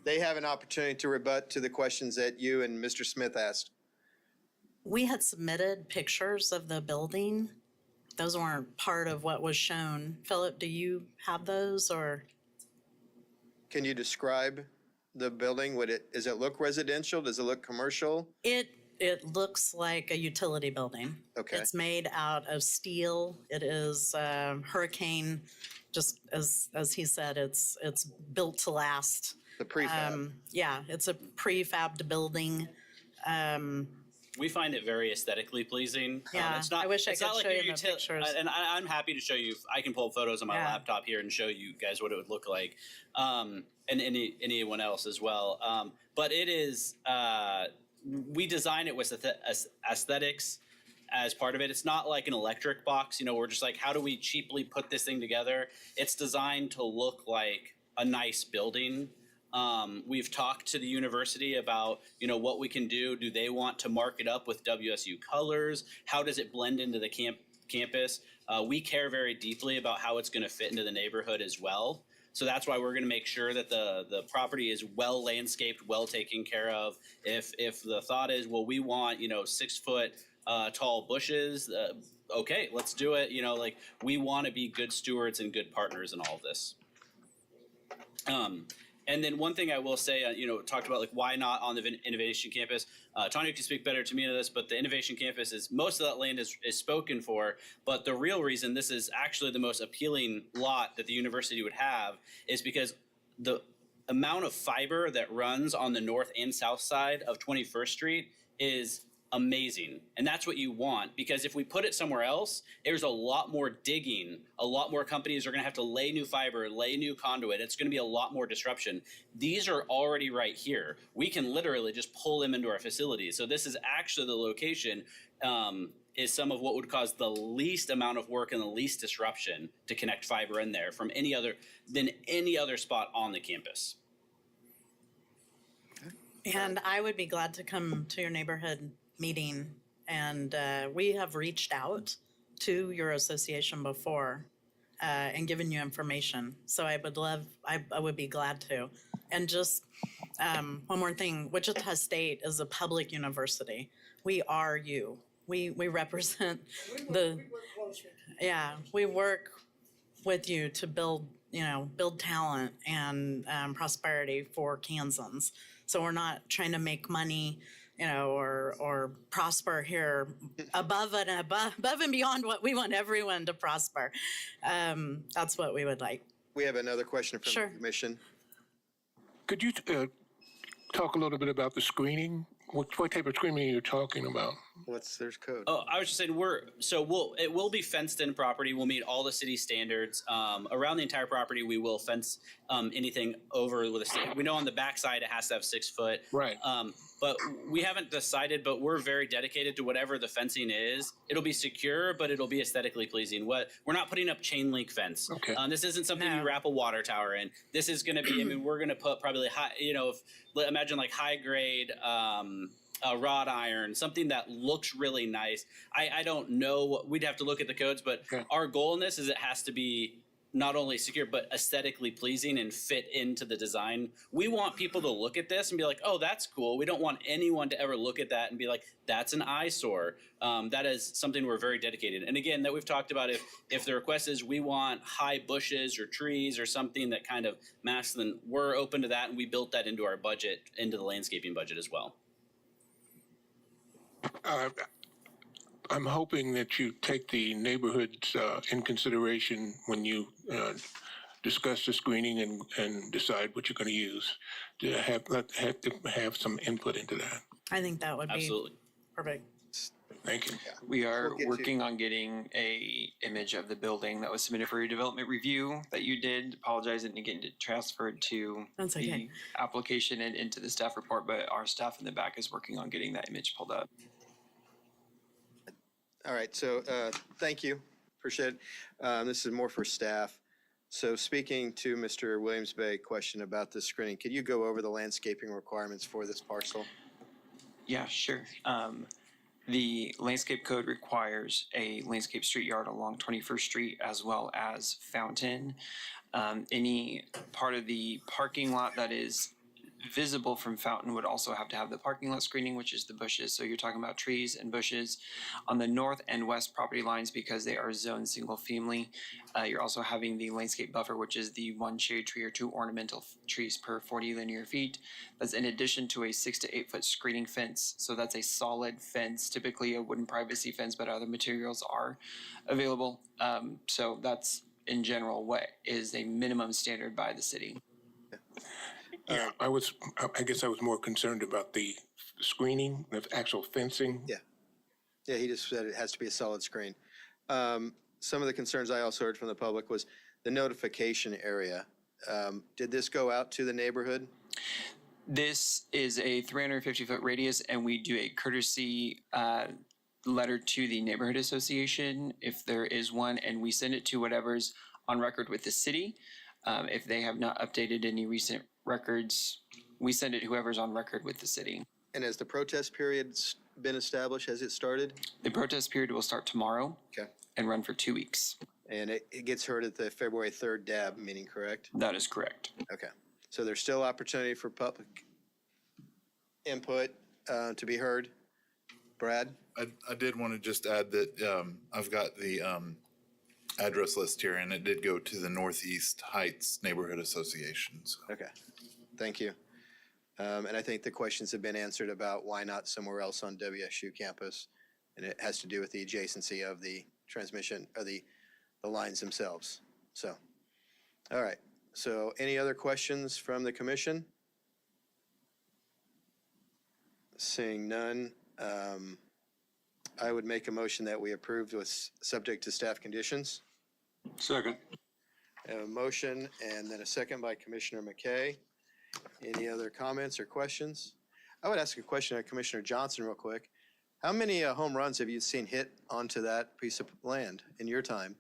They have an opportunity to rebut to the questions that you and Mr. Smith asked. We had submitted pictures of the building. Those weren't part of what was shown. Philip, do you have those or? Can you describe the building? Does it look residential? Does it look commercial? It looks like a utility building. Okay. It's made out of steel. It is hurricane, just as he said, it's built to last. The prefab. Yeah, it's a prefabbed building. We find it very aesthetically pleasing. Yeah, it's not, I wish I it's could not like show your you the pictures. And I'm happy to show you. I can pull photos on my Yeah. laptop here and show you guys what it would look like, and anyone else as well. But it is. We design it with aesthetics as part of it. It's not like an electric box. We're just like, how do we cheaply put this thing together? It's designed to look like a nice building. We've talked to the university about, what we can do. Do they want to mark it up with WSU colors? How does it blend into the campus? We care very deeply about how it's going to fit into the neighborhood as well. So that's why we're going to make sure that the property is well landscaped, well taken care of. If the thought is, well, we want, 6 foot tall bushes, okay, let's do it. We want to be good stewards and good partners in all of this. And then one thing I will say, talked about why not on the Innovation Campus. Tanya can speak better to me to this, but the Innovation Campus is most of that land is spoken for. But the real reason this is actually the most appealing lot that the university would have is because the amount of fiber that runs on the north and south side of 21st Street is amazing. And that's what you want, because if we put it somewhere else, there's a lot more digging. A lot more companies are going to have to lay new fiber, lay new conduit. It's going to be a lot more disruption. These are already right here. We can literally just pull them into our facilities. So this is actually the location is some of what would cause the least amount of work and the least disruption to connect fiber in there from any other spot on the campus. And I would be glad to come to your neighborhood meeting. And we have reached out to your association before and given you information. So I would be glad to. And just one more thing, Wichita State is a public university. We are you. We represent we work with you to build talent and prosperity for Kansans. So we're not trying to make money, or prosper here above and beyond what we want everyone to prosper. That's what we would like. We have another question from the commission. Could you talk a little bit about the screening? What type of screening are you talking about? There's code. Oh, I was just saying it will be fenced in property. We'll meet all the city standards. Around the entire property, we will fence anything over with a stick. We know on the backside it has to have 6 foot. Right. But we haven't decided, but we're very dedicated to whatever the fencing is. It'll be secure, but it'll be aesthetically pleasing. We're not putting up chain link fence. Okay. This isn't something you wrap a water tower in. This is going to be, we're going to put probably high, imagine like high grade, wrought iron, something that looks really nice. I don't know. We'd have to look at the codes, but our goal in this is it has to be not only secure, but aesthetically pleasing and fit into the design. We want people to look at this and be like, oh, that's cool. We don't want anyone to ever look at that and be like, that's an eyesore. That is something we're very dedicated. And again, that we've talked about, if the request is we want high bushes or trees or something that kind of masks, then we're open to that. And we built that into our budget, into the landscaping budget as well. I'm hoping that you take the neighborhoods in consideration when you discuss the screening and decide what you're going to use, to have some input into that. I think that would be Absolutely. perfect. Thank you. We are We'll get working on getting a image of the building that was submitted for redevelopment review that you did. Apologize, and getting it transferred to That's okay. the application and into the staff report, but our staff in the back is working on getting that image pulled up. All right, so thank you, appreciate it. This is more for staff. So speaking to Mr. Williams Bay question about the screening, could you go over the landscaping requirements for this parcel? Yeah, sure. The landscape code requires a landscape street yard along 21st Street as well as fountain. Any part of the parking lot that is visible from Fountain would also have to have the parking lot screening, which is the bushes. So you're talking about trees and bushes on the north and west property lines because they are zoned single family. You're also having the landscape buffer, which is the 1 shade tree or 2 ornamental trees per 40 linear feet. That's in addition to a 6 to 8 foot screening fence. So that's a solid fence, typically a wooden privacy fence, but other materials are available. So that's in general what is a minimum standard by the city. Yeah, I guess I was more concerned about the screening, the actual fencing. Yeah, he just said it has to be a solid screen. Some of the concerns I also heard from the public was the notification area. Did this go out to the neighborhood? This is a 350-foot radius, and we do a courtesy letter to the neighborhood association if there is one, and we send it to whatever's on record with the city. If they have not updated any recent records, we send it to whoever's on record with the city. And has the protest period been established? Has it started? The protest period will start tomorrow. Okay. And run for 2 weeks. And it gets heard at the February 3rd DAB meeting, correct? That is correct. Okay. So there's still opportunity for public input to be heard. Brad? I did want to just add that I've got the address list here, and it did go to the Northeast Heights Neighborhood Association. So. Okay, thank you. And I think the questions have been answered about why not somewhere else on WSU campus. And it has to do with the adjacency of the transmission, or the lines themselves. So, all right. So any other questions from the commission? Seeing none, I would make a motion that we approve with subject to staff conditions. Second. A motion and then a second by Commissioner McKay. Any other comments or questions? I would ask a question of Commissioner Johnson real quick. How many home runs have you seen hit onto that piece of land in your time?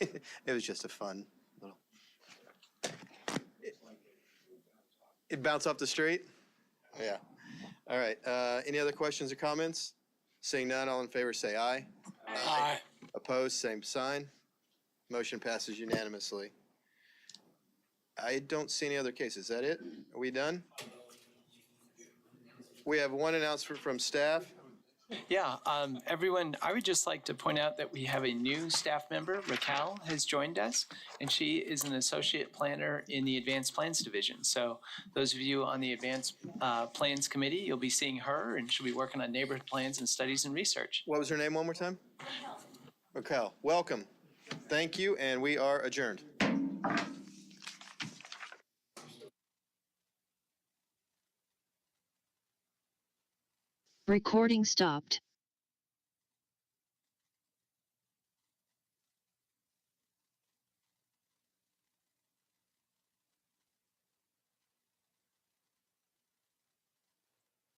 It was just a fun little. It bounced off the street? Yeah. All right. Any other questions or comments? Seeing none, all in favor say aye. Aye. Opposed, same sign. Motion passes unanimously. I don't see any other cases. Is that it? Are we done? We have one announcement from staff. Yeah, everyone, I would just like to point out that we have a new staff member, Raquel, has joined us, and she is an associate planner in the Advanced Plans Division. So those of you on the Advanced Plans Committee, you'll be seeing her, and she'll be working on neighborhood plans and studies and research. What was her name one more time? Raquel. Welcome. Thank you, and we are adjourned. Recording stopped.